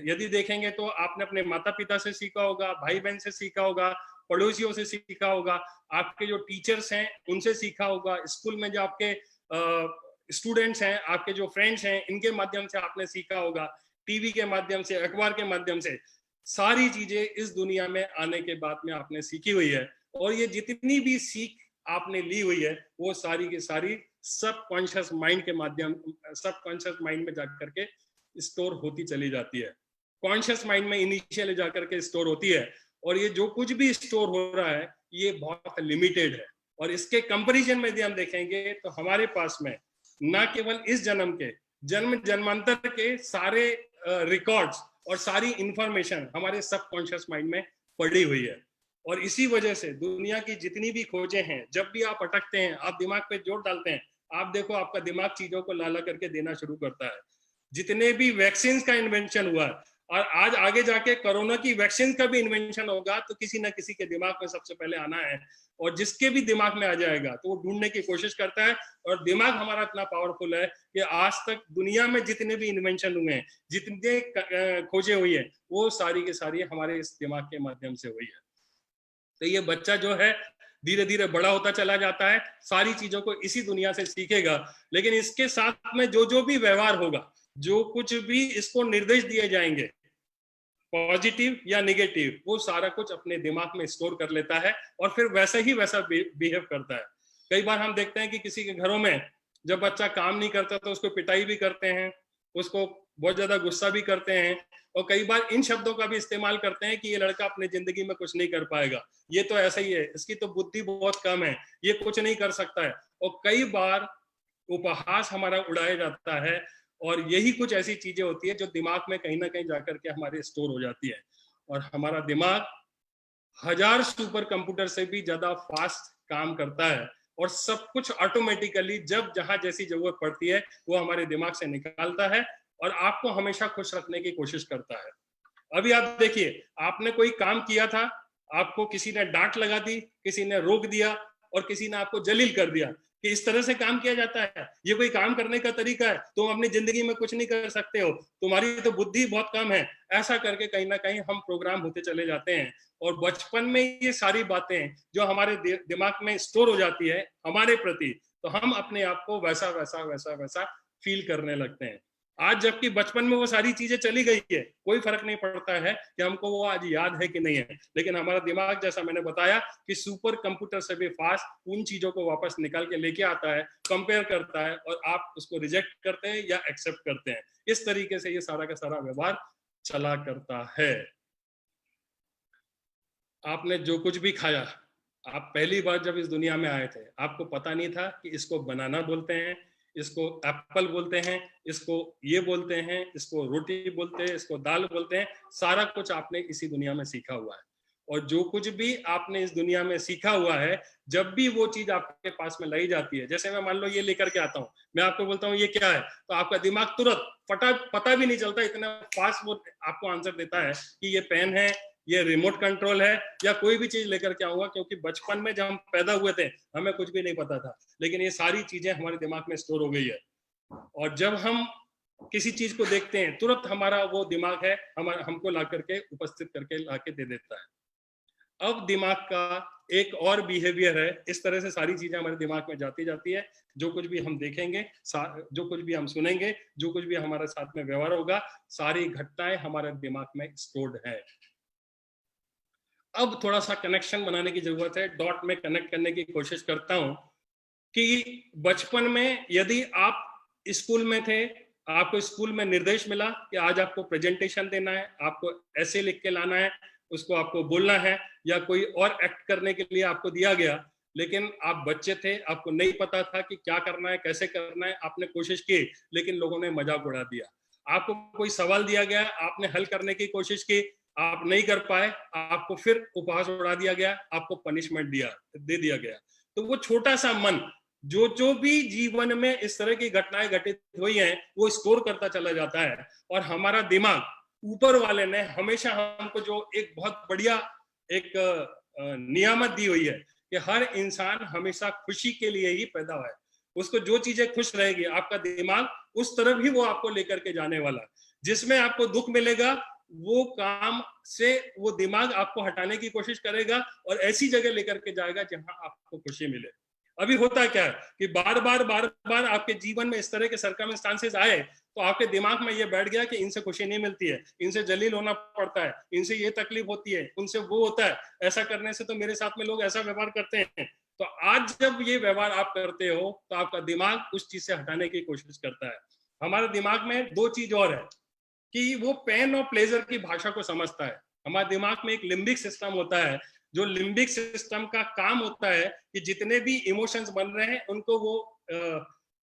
Speaker 1: यदि देखेंगे तो आपने अपने माता पिता से सीखा होगा, भाई बहन से सीखा होगा, पड़ोसियों से सीखा होगा, आपके जो टीचर्स हैं उनसे सीखा होगा, स्कूल में जो आपके स्टूडेंट्स हैं, आपके जो फ्रेंड्स हैं, इनके माध्यम से आपने सीखा होगा, टीवी के माध्यम से, अखबार के माध्यम से। सारी चीजें इस दुनिया में आने के बाद में आपने सीखी हुई है। और ये जितनी भी सीख आपने ली हुई है वो सारी की सारी सबकॉन्शियस माइंड के माध्यम, सबकॉन्शियस माइंड में जाकर के स्टोर होती चली जाती है। कॉन्शियस माइंड में इनिशियली जाकर के स्टोर होती है। और ये जो कुछ भी स्टोर हो रहा है ये बहुत लिमिटेड है। और इसके कंपैरिजन में यदि हम देखेंगे तो हमारे पास में न केवल इस जन्म के, जन्म जन्मांतर के सारे रिकॉर्ड्स और सारी इंफॉर्मेशन हमारे सबकॉन्शियस माइंड में पड़ी हुई है। और इसी वजह से दुनिया की जितनी भी खोजें हैं, जब भी आप अटकते हैं, आप दिमाग पे जोर डालते हैं, आप देखो आपका दिमाग चीजों को ला करके देना शुरू करता है। जितने भी वैक्सीन का इन्वेंशन हुआ और आज आगे जाके कोरोना की वैक्सीन का भी इन्वेंशन होगा तो किसी ना किसी के दिमाग में सबसे पहले आना है। और जिसके भी दिमाग में आ जाएगा तो वो ढूंढने की कोशिश करता है। और दिमाग हमारा इतना पावरफुल है कि आज तक दुनिया में जितने भी इन्वेंशन हुए हैं, जितने खोजें हुई है, वो सारी की सारी हमारे इस दिमाग के माध्यम से हुई है। तो ये बच्चा जो है धीरे धीरे बड़ा होता चला जाता है, सारी चीजों को इसी दुनिया से सीखेगा। लेकिन इसके साथ में जो भी व्यवहार होगा, जो कुछ भी इसको निर्देश दिए जाएंगे, पॉजिटिव या नेगेटिव, वो सारा कुछ अपने दिमाग में स्टोर कर लेता है और फिर वैसा ही वैसा बिहेव करता है। कई बार हम देखते हैं कि किसी के घरों में जब बच्चा काम नहीं करता तो उसको पिटाई भी करते हैं, उसको बहुत ज्यादा गुस्सा भी करते हैं। और कई बार इन शब्दों का भी इस्तेमाल करते हैं कि ये लड़का अपने जिंदगी में कुछ नहीं कर पाएगा, ये तो ऐसा ही है, इसकी तो बुद्धि बहुत कम है, ये कुछ नहीं कर सकता है। और कई बार उपहास हमारा उड़ाया जाता है। और यही कुछ ऐसी चीजें होती है जो दिमाग में कहीं ना कहीं जाकर के हमारे स्टोर हो जाती है। और हमारा दिमाग 1000 सुपर कंप्यूटर से भी ज्यादा फास्ट काम करता है। और सब कुछ ऑटोमेटिकली जब जहां जैसी जरूरत पड़ती है वो हमारे दिमाग से निकालता है और आपको हमेशा खुश रखने की कोशिश करता है। अभी आप देखिए, आपने कोई काम किया था, आपको किसी ने डांट लगा दी, किसी ने रोक दिया और किसी ने आपको जलील कर दिया कि इस तरह से काम किया जाता है, ये कोई काम करने का तरीका है, तुम अपनी जिंदगी में कुछ नहीं कर सकते हो, तुम्हारी तो बुद्धि बहुत कम है। ऐसा करके कहीं ना कहीं हम प्रोग्राम होते चले जाते हैं। और बचपन में ये सारी बातें जो हमारे दिमाग में स्टोर हो जाती है हमारे प्रति, तो हम अपने आप को वैसा वैसा वैसा वैसा फील करने लगते हैं। आज जबकि बचपन में वो सारी चीजें चली गई है, कोई फर्क नहीं पड़ता है कि हमको वो आज याद है कि नहीं है। लेकिन हमारा दिमाग, जैसा मैंने बताया कि सुपर कंप्यूटर से भी फास्ट उन चीजों को वापस निकाल के लेके आता है, कंपेयर करता है और आप उसको रिजेक्ट करते हैं या एक्सेप्ट करते हैं। इस तरीके से ये सारा का सारा व्यवहार चला करता है। आपने जो कुछ भी खाया, आप पहली बार जब इस दुनिया में आए थे, आपको पता नहीं था कि इसको बनाना बोलते हैं, इसको एप्पल बोलते हैं, इसको ये बोलते हैं, इसको रोटी बोलते हैं, इसको दाल बोलते हैं। सारा कुछ आपने इसी दुनिया में सीखा हुआ है। और जो कुछ भी आपने इस दुनिया में सीखा हुआ है, जब भी वो चीज आपके पास में लाई जाती है, जैसे मैं मान लो ये लेकर के आता हूँ, मैं आपको बोलता हूँ ये क्या है, तो आपका दिमाग तुरंत पता भी नहीं चलता, इतना फास्ट वो आपको आंसर देता है कि ये पेन है, ये रिमोट कंट्रोल है, या कोई भी चीज लेकर के आऊंगा। क्योंकि बचपन में जब हम पैदा हुए थे, हमें कुछ भी नहीं पता था, लेकिन ये सारी चीजें हमारे दिमाग में स्टोर हो गई है। और जब हम किसी चीज को देखते हैं, तुरंत हमारा वो दिमाग है हमको ला करके उपस्थित करके ला के दे देता है। अब दिमाग का एक और बिहेवियर है, इस तरह से सारी चीजें हमारे दिमाग में जाती है। जो कुछ भी हम देखेंगे, जो कुछ भी हम सुनेंगे, जो कुछ भी हमारे साथ में व्यवहार होगा, सारी घटनाएं हमारे दिमाग में स्टोर्ड है। अब थोड़ा सा कनेक्शन बनाने की जरूरत है, डॉट में कनेक्ट करने की कोशिश करता हूं कि बचपन में यदि आप स्कूल में थे, आपको स्कूल में निर्देश मिला कि आज आपको प्रेजेंटेशन देना है, आपको ऐसे लिख के लाना है, उसको आपको बोलना है, या कोई और एक्ट करने के लिए आपको दिया गया, लेकिन आप बच्चे थे, आपको नहीं पता था कि क्या करना है, कैसे करना है। आपने कोशिश की, लेकिन लोगों ने मजाक उड़ा दिया। आपको कोई सवाल दिया गया, आपने हल करने की कोशिश की, आप नहीं कर पाए, आपको फिर उपहास उड़ा दिया गया, आपको पनिशमेंट दे दिया गया। तो वो छोटा सा मन जो भी जीवन में इस तरह की घटनाएं घटित हुई हैं, वो स्टोर करता चला जाता है। और हमारा दिमाग, ऊपर वाले ने हमेशा हमको जो एक बहुत बढ़िया एक नियामत दी हुई है कि हर इंसान हमेशा खुशी के लिए ही पैदा हुआ है। उसको जो चीजें खुश रहेगी, आपका दिमाग उस तरफ ही वो आपको लेकर के जाने वाला है। जिसमें आपको दुख मिलेगा, वो काम से वो दिमाग आपको हटाने की कोशिश करेगा और ऐसी जगह लेकर के जाएगा जहां आपको खुशी मिले। अभी होता क्या है कि बार बार आपके जीवन में इस तरह के सर्कमस्टांसेस आए, तो आपके दिमाग में ये बैठ गया कि इनसे खुशी नहीं मिलती है, इनसे जलील होना पड़ता है, इनसे ये तकलीफ होती है, उनसे वो होता है, ऐसा करने से तो मेरे साथ में लोग ऐसा व्यवहार करते हैं। तो आज जब ये व्यवहार आप करते हो, तो आपका दिमाग उस चीज से हटाने की कोशिश करता है। हमारे दिमाग में दो चीज और है कि वो पेन और प्लेजर की भाषा को समझता है। हमारे दिमाग में एक लिम्बिक सिस्टम होता है, जो लिम्बिक सिस्टम का काम होता है कि जितने भी इमोशंस बन रहे हैं उनको वो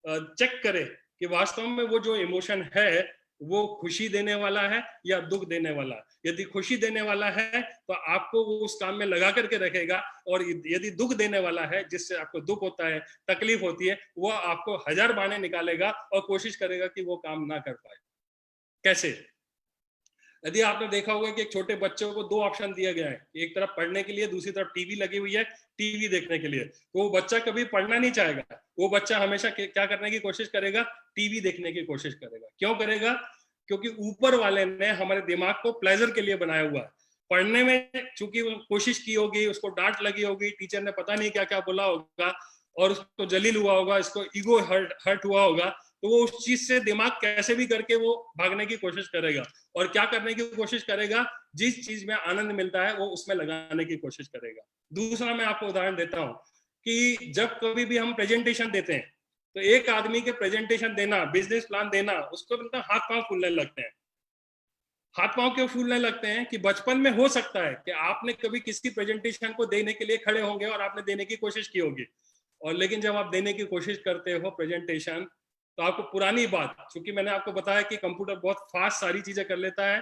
Speaker 1: चेक करे कि वास्तव में वो जो इमोशन है वो खुशी देने वाला है या दुख देने वाला है। यदि खुशी देने वाला है तो आपको वो उस काम में लगा करके रखेगा, और यदि दुख देने वाला है, जिससे आपको दुख होता है, तकलीफ होती है, वो आपको हजार बहाने निकालेगा और कोशिश करेगा कि वो काम ना कर पाए। कैसे? यदि आपने देखा होगा कि एक छोटे बच्चों को दो ऑप्शन दिया गया है, एक तरफ पढ़ने के लिए, दूसरी तरफ टीवी लगी हुई है, टीवी देखने के लिए। तो वो बच्चा कभी पढ़ना नहीं चाहेगा, वो बच्चा हमेशा क्या करने की कोशिश करेगा? टीवी देखने की कोशिश करेगा। क्यों करेगा? क्योंकि ऊपर वाले ने हमारे दिमाग को प्लेजर के लिए बनाया हुआ है। पढ़ने में चूंकि कोशिश की होगी, उसको डांट लगी होगी, टीचर ने पता नहीं क्या क्या बोला होगा और उसको जलील हुआ होगा, इसको ईगो हर्ट हुआ होगा, तो वो उस चीज से दिमाग कैसे भी करके वो भागने की कोशिश करेगा। और क्या करने की कोशिश करेगा? जिस चीज में आनंद मिलता है वो उसमें लगाने की कोशिश करेगा। दूसरा मैं आपको उदाहरण देता हूं कि जब कभी भी हम प्रेजेंटेशन देते हैं, तो एक आदमी के प्रेजेंटेशन देना, बिजनेस प्लान देना, उसको मतलब हाथ पांव फूलने लगते हैं। हाथ पांव क्यों फूलने लगते हैं? कि बचपन में हो सकता है कि आपने कभी किसी प्रेजेंटेशन को देने के लिए खड़े होंगे और आपने देने की कोशिश की होगी, और लेकिन जब आप देने की कोशिश करते हो प्रेजेंटेशन, तो आपको पुरानी बात, क्योंकि मैंने आपको बताया कि कंप्यूटर बहुत फास्ट सारी चीजें कर लेता है,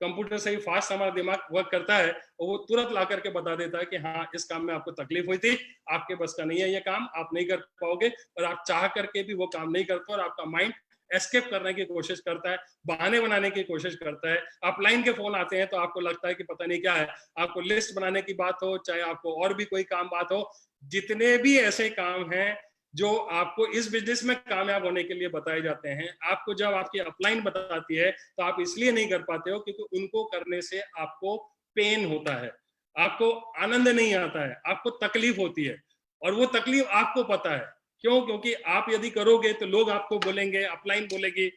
Speaker 1: कंप्यूटर से ही फास्ट हमारा दिमाग वर्क करता है, और वो तुरंत ला करके बता देता है कि हाँ, इस काम में आपको तकलीफ हुई थी, आपके बस का नहीं है ये काम, आप नहीं कर पाओगे, और आप चाह करके भी वो काम नहीं करते, और आपका माइंड एस्केप करने की कोशिश करता है, बहाने बनाने की कोशिश करता है। अपलाइन के फोन आते हैं तो आपको लगता है कि पता नहीं क्या है, आपको लिस्ट बनाने की बात हो, चाहे आपको और भी कोई काम बात हो, जितने भी ऐसे काम हैं जो आपको इस बिजनेस में कामयाब होने के लिए बताए जाते हैं, आपको जब आपकी अपलाइन बताती है तो आप इसलिए नहीं कर पाते हो क्योंकि उनको करने से आपको पेन होता है, आपको आनंद नहीं आता है, आपको तकलीफ होती है, और वो तकलीफ आपको पता है। क्यों? क्योंकि आप यदि करोगे तो लोग आपको बोलेंगे, अपलाइन बोलेगी,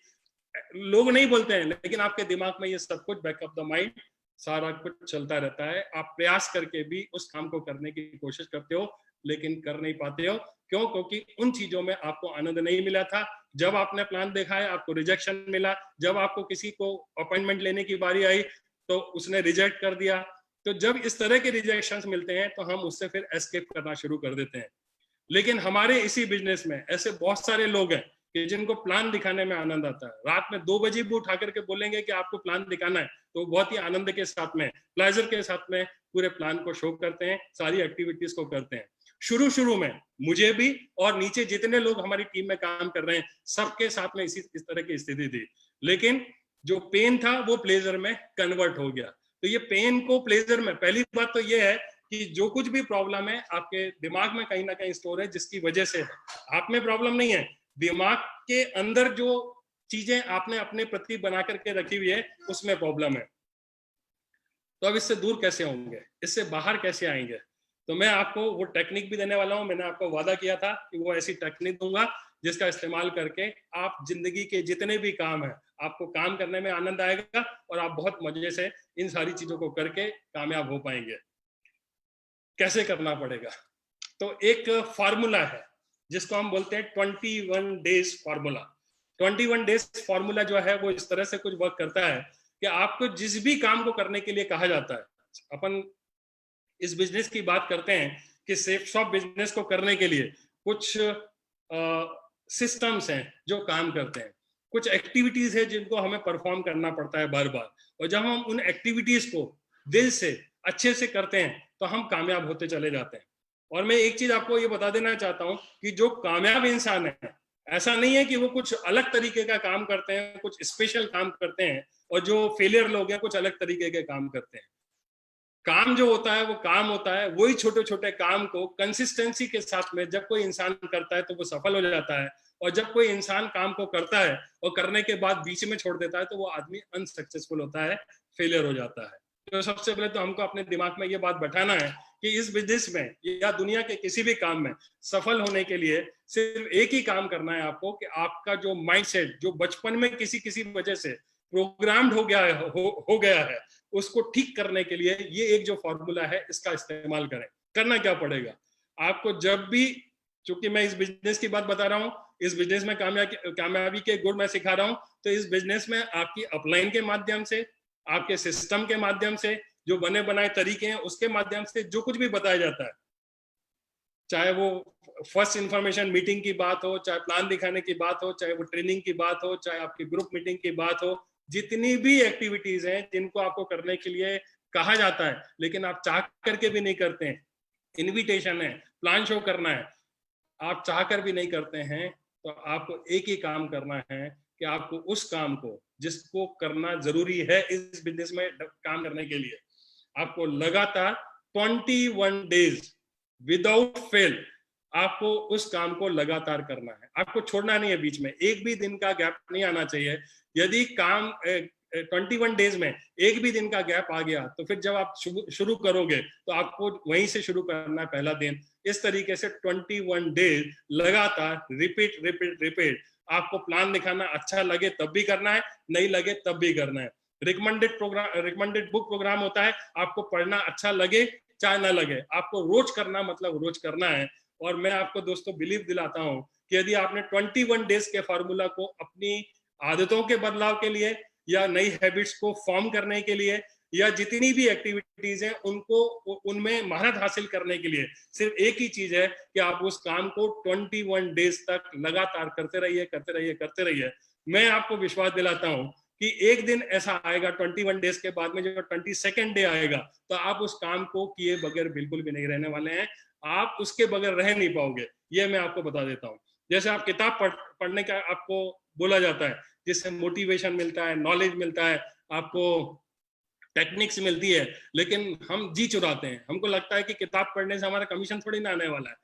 Speaker 1: लोग नहीं बोलते हैं, लेकिन आपके दिमाग में ये सब कुछ बैकअप द माइंड सारा कुछ चलता रहता है। आप प्रयास करके भी उस काम को करने की कोशिश करते हो, लेकिन कर नहीं पाते हो। क्यों? क्योंकि उन चीजों में आपको आनंद नहीं मिला था। जब आपने प्लान देखा है आपको रिजेक्शन मिला, जब आपको किसी को अपॉइंटमेंट लेने की बारी आई तो उसने रिजेक्ट कर दिया। तो जब इस तरह के रिजेक्शंस मिलते हैं तो हम उससे फिर एस्केप करना शुरू कर देते हैं। लेकिन हमारे इसी बिजनेस में ऐसे बहुत सारे लोग हैं कि जिनको प्लान दिखाने में आनंद आता है। रात में 2 बजे भी उठा करके बोलेंगे कि आपको प्लान दिखाना है, तो बहुत ही आनंद के साथ में, प्लेजर के साथ में पूरे प्लान को शो करते हैं, सारी एक्टिविटीज को करते हैं। शुरू शुरू में मुझे भी और नीचे जितने लोग हमारी टीम में काम कर रहे हैं सबके साथ में इस तरह की स्थिति थी। लेकिन जो पेन था वो प्लेजर में कन्वर्ट हो गया। तो ये पेन को प्लेजर में, पहली बात तो ये है कि जो कुछ भी प्रॉब्लम है आपके दिमाग में कहीं ना कहीं स्टोर है, जिसकी वजह से है। आप में प्रॉब्लम नहीं है, दिमाग के अंदर जो चीजें आपने अपने प्रति बना करके रखी हुई है उसमें प्रॉब्लम है। तो अब इससे दूर कैसे होंगे, इससे बाहर कैसे आएंगे? तो मैं आपको वो टेक्निक भी देने वाला हूं। मैंने आपको वादा किया था कि वो ऐसी टेक्निक दूंगा जिसका इस्तेमाल करके आप जिंदगी के जितने भी काम है आपको काम करने में आनंद आएगा और आप बहुत मजे से इन सारी चीजों को करके कामयाब हो पाएंगे। कैसे करना पड़ेगा? तो एक फार्मूला है जिसको हम बोलते हैं 21 डेज फार्मूला। 21 डेज फार्मूला जो है वो इस तरह से कुछ वर्क करता है कि आपको जिस भी काम को करने के लिए कहा जाता है, अपन इस बिजनेस की बात करते हैं कि सेफ शॉप बिजनेस को करने के लिए कुछ सिस्टम्स हैं जो काम करते हैं, कुछ एक्टिविटीज है जिनको हमें परफॉर्म करना पड़ता है बार बार, और जब हम उन एक्टिविटीज को दिल से अच्छे से करते हैं तो हम कामयाब होते चले जाते हैं। और मैं एक चीज आपको ये बता देना चाहता हूं कि जो कामयाब इंसान है, ऐसा नहीं है कि वो कुछ अलग तरीके का काम करते हैं, कुछ स्पेशल काम करते हैं, और जो फेलियर लोग हैं कुछ अलग तरीके के काम करते हैं। काम जो होता है वो काम होता है, वही छोटे छोटे काम को कंसिस्टेंसी के साथ में जब कोई इंसान करता है तो वो सफल हो जाता है, और जब कोई इंसान काम को करता है और करने के बाद बीच में छोड़ देता है तो वो आदमी अनसक्सेसफुल होता है, फेलियर हो जाता है। तो सबसे पहले तो हमको अपने दिमाग में ये बात बैठाना है कि इस बिजनेस में या दुनिया के किसी भी काम में सफल होने के लिए सिर्फ एक ही काम करना है आपको, कि आपका जो माइंडसेट जो बचपन में किसी वजह से प्रोग्राम्ड हो गया है उसको ठीक करने के लिए ये एक जो फॉर्मूला है इसका इस्तेमाल करें। करना क्या पड़ेगा आपको? जब भी, चूंकि मैं इस बिजनेस की बात बता रहा हूँ, इस बिजनेस में कामयाबी के गुण मैं सिखा रहा हूँ, तो इस बिजनेस में आपकी अपलाइन के माध्यम से, आपके सिस्टम के माध्यम से, जो बने बनाए तरीके हैं उसके माध्यम से जो कुछ भी बताया जाता है, चाहे वो फर्स्ट इंफॉर्मेशन मीटिंग की बात हो, चाहे प्लान दिखाने की बात हो, चाहे वो ट्रेनिंग की बात हो, चाहे आपकी ग्रुप मीटिंग की बात हो, जितनी भी एक्टिविटीज हैं जिनको आपको करने के लिए कहा जाता है लेकिन आप चाह करके भी नहीं करते हैं, इनविटेशन है, प्लान शो करना है, आप चाह कर भी नहीं करते हैं, तो आपको एक ही काम करना है कि आपको उस काम को जिसको करना जरूरी है इस बिजनेस में काम करने के लिए, आपको लगातार 21 डेज विदाउट फेल आपको उस काम को लगातार करना है। आपको छोड़ना नहीं है, बीच में एक भी दिन का गैप नहीं आना चाहिए। यदि काम 21 डेज में एक भी दिन का गैप आ गया तो फिर जब आप शुरू करोगे तो आपको वहीं से शुरू करना है, पहला दिन। इस तरीके से 21 डेज लगातार रिपीट रिपीट रिपीट। आपको प्लान दिखाना अच्छा लगे तब भी करना है, नहीं लगे तब भी करना है। रिकमेंडेड बुक प्रोग्राम होता है, आपको पढ़ना अच्छा लगे चाहे ना लगे, आपको रोज करना मतलब रोज करना है। और मैं आपको दोस्तों बिलीव दिलाता हूं कि यदि आपने 21 डेज के फार्मूला को अपनी आदतों के बदलाव के लिए या नई हैबिट्स को फॉर्म करने के लिए या जितनी भी एक्टिविटीज हैं उनको उनमें महारत हासिल करने के लिए सिर्फ एक ही चीज है कि आप उस काम को 21 डेज तक लगातार करते रहिए करते रहिए करते रहिए। मैं आपको विश्वास दिलाता हूं कि एक दिन ऐसा आएगा 21 डेज के बाद में, जो 22nd डे आएगा, तो आप उस काम को किए बगैर बिल्कुल भी नहीं रहने वाले हैं, आप उसके बगैर रह नहीं पाओगे, ये मैं आपको बता देता हूँ। जैसे आप किताब पढ़ने का आपको बोला जाता है, जिससे मोटिवेशन मिलता है, नॉलेज मिलता है, आपको टेक्निक्स मिलती है, लेकिन हम जी चुराते हैं। हमको लगता है कि किताब पढ़ने से हमारा कमीशन थोड़ी ना आने वाला है,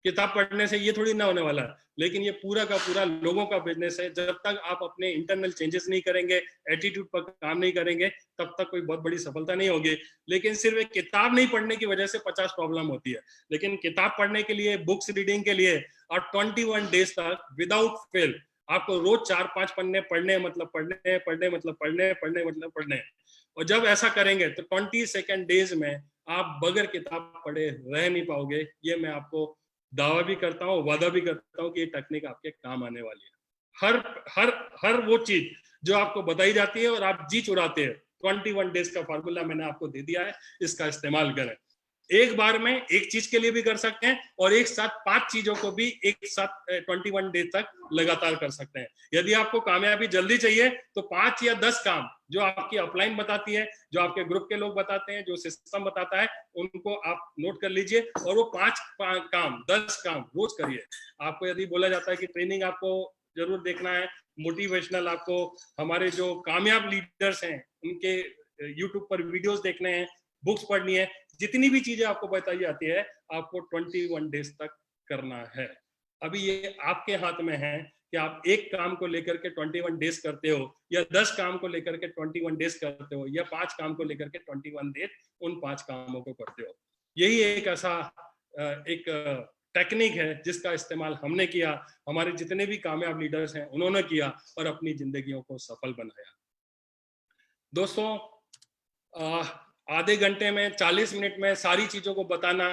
Speaker 1: किताब पढ़ने से ये थोड़ी ना होने वाला है, लेकिन ये पूरा का पूरा लोगों का बिजनेस है। जब तक आप अपने इंटरनल चेंजेस नहीं करेंगे, एटीट्यूड पर काम नहीं करेंगे, तब तक कोई बहुत बड़ी सफलता नहीं होगी। लेकिन सिर्फ एक किताब नहीं पढ़ने की वजह से 50 प्रॉब्लम होती है, लेकिन किताब पढ़ने के लिए, बुक्स रीडिंग के लिए और 21 डेज तक विदाउट फेल आपको रोज 4-5 पन्ने पढ़ने मतलब पढ़ने, पढ़ने मतलब पढ़ने, पढ़ने मतलब पढ़ने। और जब ऐसा करेंगे तो 22nd डेज में आप बगैर किताब पढ़े रह नहीं पाओगे। ये मैं आपको दावा भी करता हूँ, वादा भी करता हूँ कि ये टेक्निक आपके काम आने वाली है। हर हर हर वो चीज जो आपको बताई जाती है और आप जी चुराते हैं, 21 डेज का फार्मूला मैंने आपको दे दिया है, इसका इस्तेमाल करें। एक बार में एक चीज के लिए भी कर सकते हैं और एक साथ 5 चीजों को भी एक साथ 21 डेज तक लगातार कर सकते हैं। यदि आपको कामयाबी जल्दी चाहिए तो 5 या 10 काम जो आपकी अपलाइन बताती है, जो आपके ग्रुप के लोग बताते हैं, जो सिस्टम बताता है, उनको आप नोट कर लीजिए और वो 5 काम 10 काम रोज करिए। आपको यदि बोला जाता है कि ट्रेनिंग आपको जरूर देखना है, मोटिवेशनल आपको हमारे जो कामयाब लीडर्स हैं उनके यूट्यूब पर वीडियोस देखने हैं, बुक्स पढ़नी है, जितनी भी चीजें आपको बताई जाती है आपको 21 डेज तक करना है। अभी ये आपके हाथ में है कि आप एक काम को लेकर के 21 डेज करते हो या 10 काम को लेकर के 21 डेज करते हो या 5 काम को लेकर के 21 डेज उन 5 कामों को करते हो। यही एक ऐसा एक टेक्निक है जिसका इस्तेमाल हमने किया, हमारे जितने भी कामयाब लीडर्स हैं उन्होंने किया और अपनी जिंदगियों को सफल बनाया। दोस्तों, आधे घंटे में 40 मिनट में सारी चीजों को बताना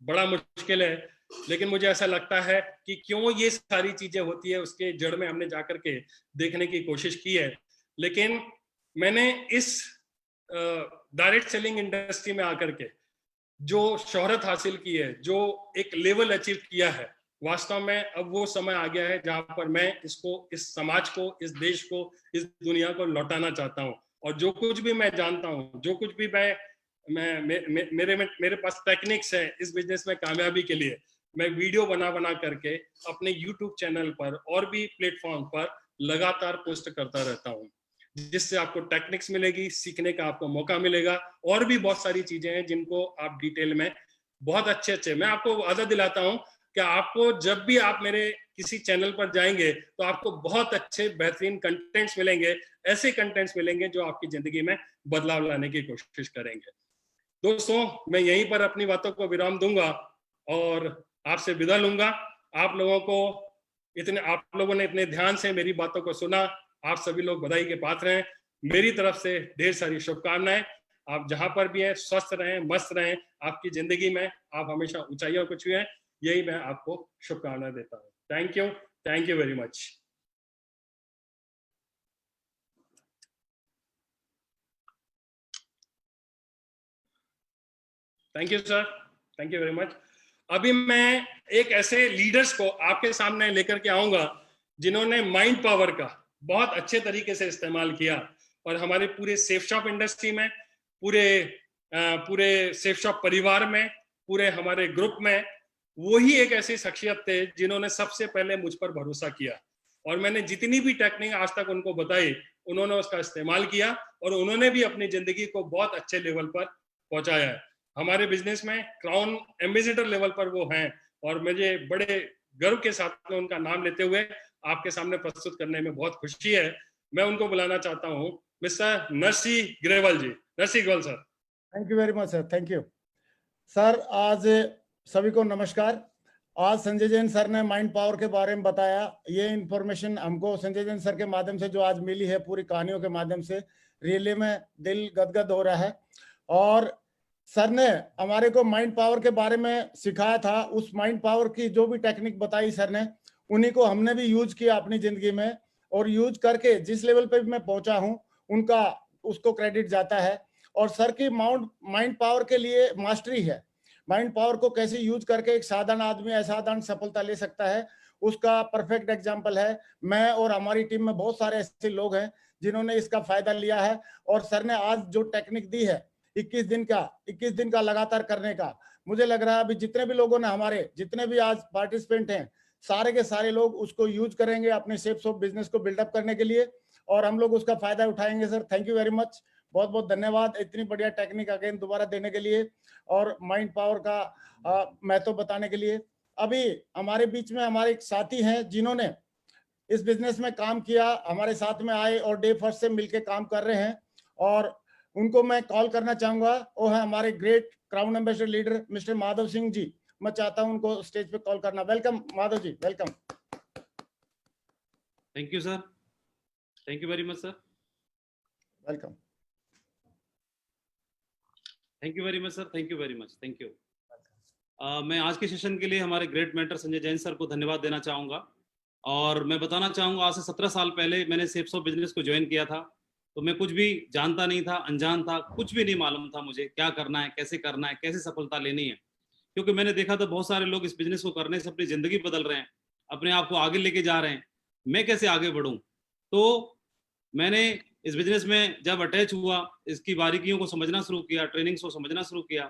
Speaker 1: बड़ा मुश्किल है, लेकिन मुझे ऐसा लगता है कि क्यों ये सारी चीजें होती है उसके जड़ में हमने जाकर के देखने की कोशिश की है। लेकिन मैंने इस डायरेक्ट सेलिंग इंडस्ट्री में आकर के जो शोहरत हासिल की है, जो एक लेवल अचीव किया है, वास्तव में अब वो समय आ गया है जहां पर मैं इसको, इस समाज को, इस देश को, इस दुनिया को लौटाना चाहता हूं। और जो कुछ भी मैं जानता हूं, जो कुछ भी मेरे पास टेक्निक्स है इस बिजनेस में कामयाबी के लिए, मैं वीडियो बना बना करके अपने यूट्यूब चैनल पर और भी प्लेटफॉर्म पर लगातार पोस्ट करता रहता हूं, जिससे आपको टेक्निक्स मिलेगी, सीखने का आपको मौका मिलेगा और भी बहुत सारी चीजें हैं जिनको आप डिटेल में बहुत अच्छे मैं आपको वादा दिलाता हूं कि आपको जब भी आप मेरे किसी चैनल पर जाएंगे तो आपको बहुत अच्छे बेहतरीन कंटेंट्स मिलेंगे, ऐसे कंटेंट्स मिलेंगे जो आपकी जिंदगी में बदलाव लाने की कोशिश करेंगे। दोस्तों, मैं यहीं पर अपनी बातों को विराम दूंगा और आपसे विदा लूंगा। आप लोगों ने इतने ध्यान से मेरी बातों को सुना, आप सभी लोग बधाई के पात्र हैं। मेरी तरफ से ढेर सारी शुभकामनाएं। आप जहां पर भी हैं स्वस्थ रहें, मस्त रहें, आपकी जिंदगी में आप हमेशा ऊंचाइयों को छुएं, यही मैं आपको शुभकामनाएं देता हूं। Thank you very much. Thank you sir, thank you very much. अभी मैं एक ऐसे लीडर्स को आपके सामने लेकर के आऊंगा जिन्होंने माइंड पावर का बहुत अच्छे तरीके से इस्तेमाल किया और हमारे पूरे सेफ शॉप इंडस्ट्री में, पूरे सेफ शॉप परिवार में, पूरे हमारे ग्रुप में वही एक ऐसी शख्सियत थे जिन्होंने सबसे पहले मुझ पर भरोसा किया और मैंने जितनी भी टेक्निक आज तक उनको बताई उन्होंने उसका इस्तेमाल किया और उन्होंने भी अपनी जिंदगी को बहुत अच्छे लेवल पर पहुंचाया है। हमारे बिजनेस में क्राउन एम्बेसडर लेवल पर वो हैं और मुझे बड़े गर्व के साथ में उनका नाम लेते हुए आपके सामने प्रस्तुत करने में बहुत खुशी है। मैं उनको बुलाना चाहता हूं, mister Narsi Grewal ji. Narsi Grewal sir.
Speaker 2: Thank you very much sir, thank you sir. आज सभी को नमस्कार। आज संजय जैन सर ने माइंड पावर के बारे में बताया। ये इंफॉर्मेशन हमको संजय जैन सर के माध्यम से जो आज मिली है, पूरी कहानियों के माध्यम से, रियली में दिल गदगद हो रहा है। और सर ने हमारे को माइंड पावर के बारे में सिखाया था। उस माइंड पावर की जो भी टेक्निक बताई सर ने, उन्हीं को हमने भी यूज किया अपनी जिंदगी में और यूज करके जिस लेवल पे मैं पहुंचा हूं उनका उसको क्रेडिट जाता है। और सर की माइंड पावर के लिए मास्टरी है। माइंड पावर को कैसे यूज करके एक साधारण आदमी असाधारण सफलता ले सकता है, उसका परफेक्ट एग्जाम्पल है। मैं और हमारी टीम में बहुत सारे ऐसे लोग हैं जिन्होंने इसका फायदा लिया है। और सर ने आज जो टेक्निक दी है 21 दिन का लगातार करने का, मुझे लग रहा है अभी जितने भी लोगों ने, हमारे जितने भी आज पार्टिसिपेंट हैं, सारे के सारे लोग उसको यूज करेंगे अपने सेफ शॉप बिजनेस को बिल्डअप करने के लिए और हम लोग उसका फायदा उठाएंगे। Sir thank you very much, बहुत बहुत धन्यवाद इतनी बढ़िया टेक्निक अगेन दोबारा देने के लिए और माइंड पावर का महत्व बताने के लिए। अभी हमारे बीच में हमारे एक साथी हैं जिन्होंने इस बिजनेस में काम किया, हमारे साथ में आए और डे फर्स्ट से मिलकर काम कर रहे हैं और उनको मैं कॉल करना चाहूंगा। वो है हमारे great crown ambassador leader mister Madhav Singh ji. मैं चाहता हूं उनको स्टेज पे कॉल करना। Welcome Madhav ji, welcome.
Speaker 5: Thank you sir, thank you very much sir.
Speaker 2: Welcome.
Speaker 5: Thank you very much sir, thank you very much, thank you. मैं आज के सेशन के लिए हमारे great mentor Sanjay Jain sir को धन्यवाद देना चाहूँगा। और मैं बताना चाहूँगा, आज से 17 साल पहले मैंने शेप्स ऑफ बिजनेस को ज्वाइन किया था। तो मैं कुछ भी जानता नहीं था, अनजान था, कुछ भी नहीं मालूम था मुझे क्या करना है, कैसे सफलता लेनी है। क्योंकि मैंने देखा था बहुत सारे लोग इस बिजनेस को करने से अपनी ज़िंदगी बदल रहे हैं, अपने आप को आगे लेके जा रहे हैं। मैं कैसे आगे बढ़ूँ? तो मैंने इस बिजनेस में जब अटैच हुआ, इसकी बारीकियों को समझना शुरू किया, ट्रेनिंग्स को समझना शुरू किया,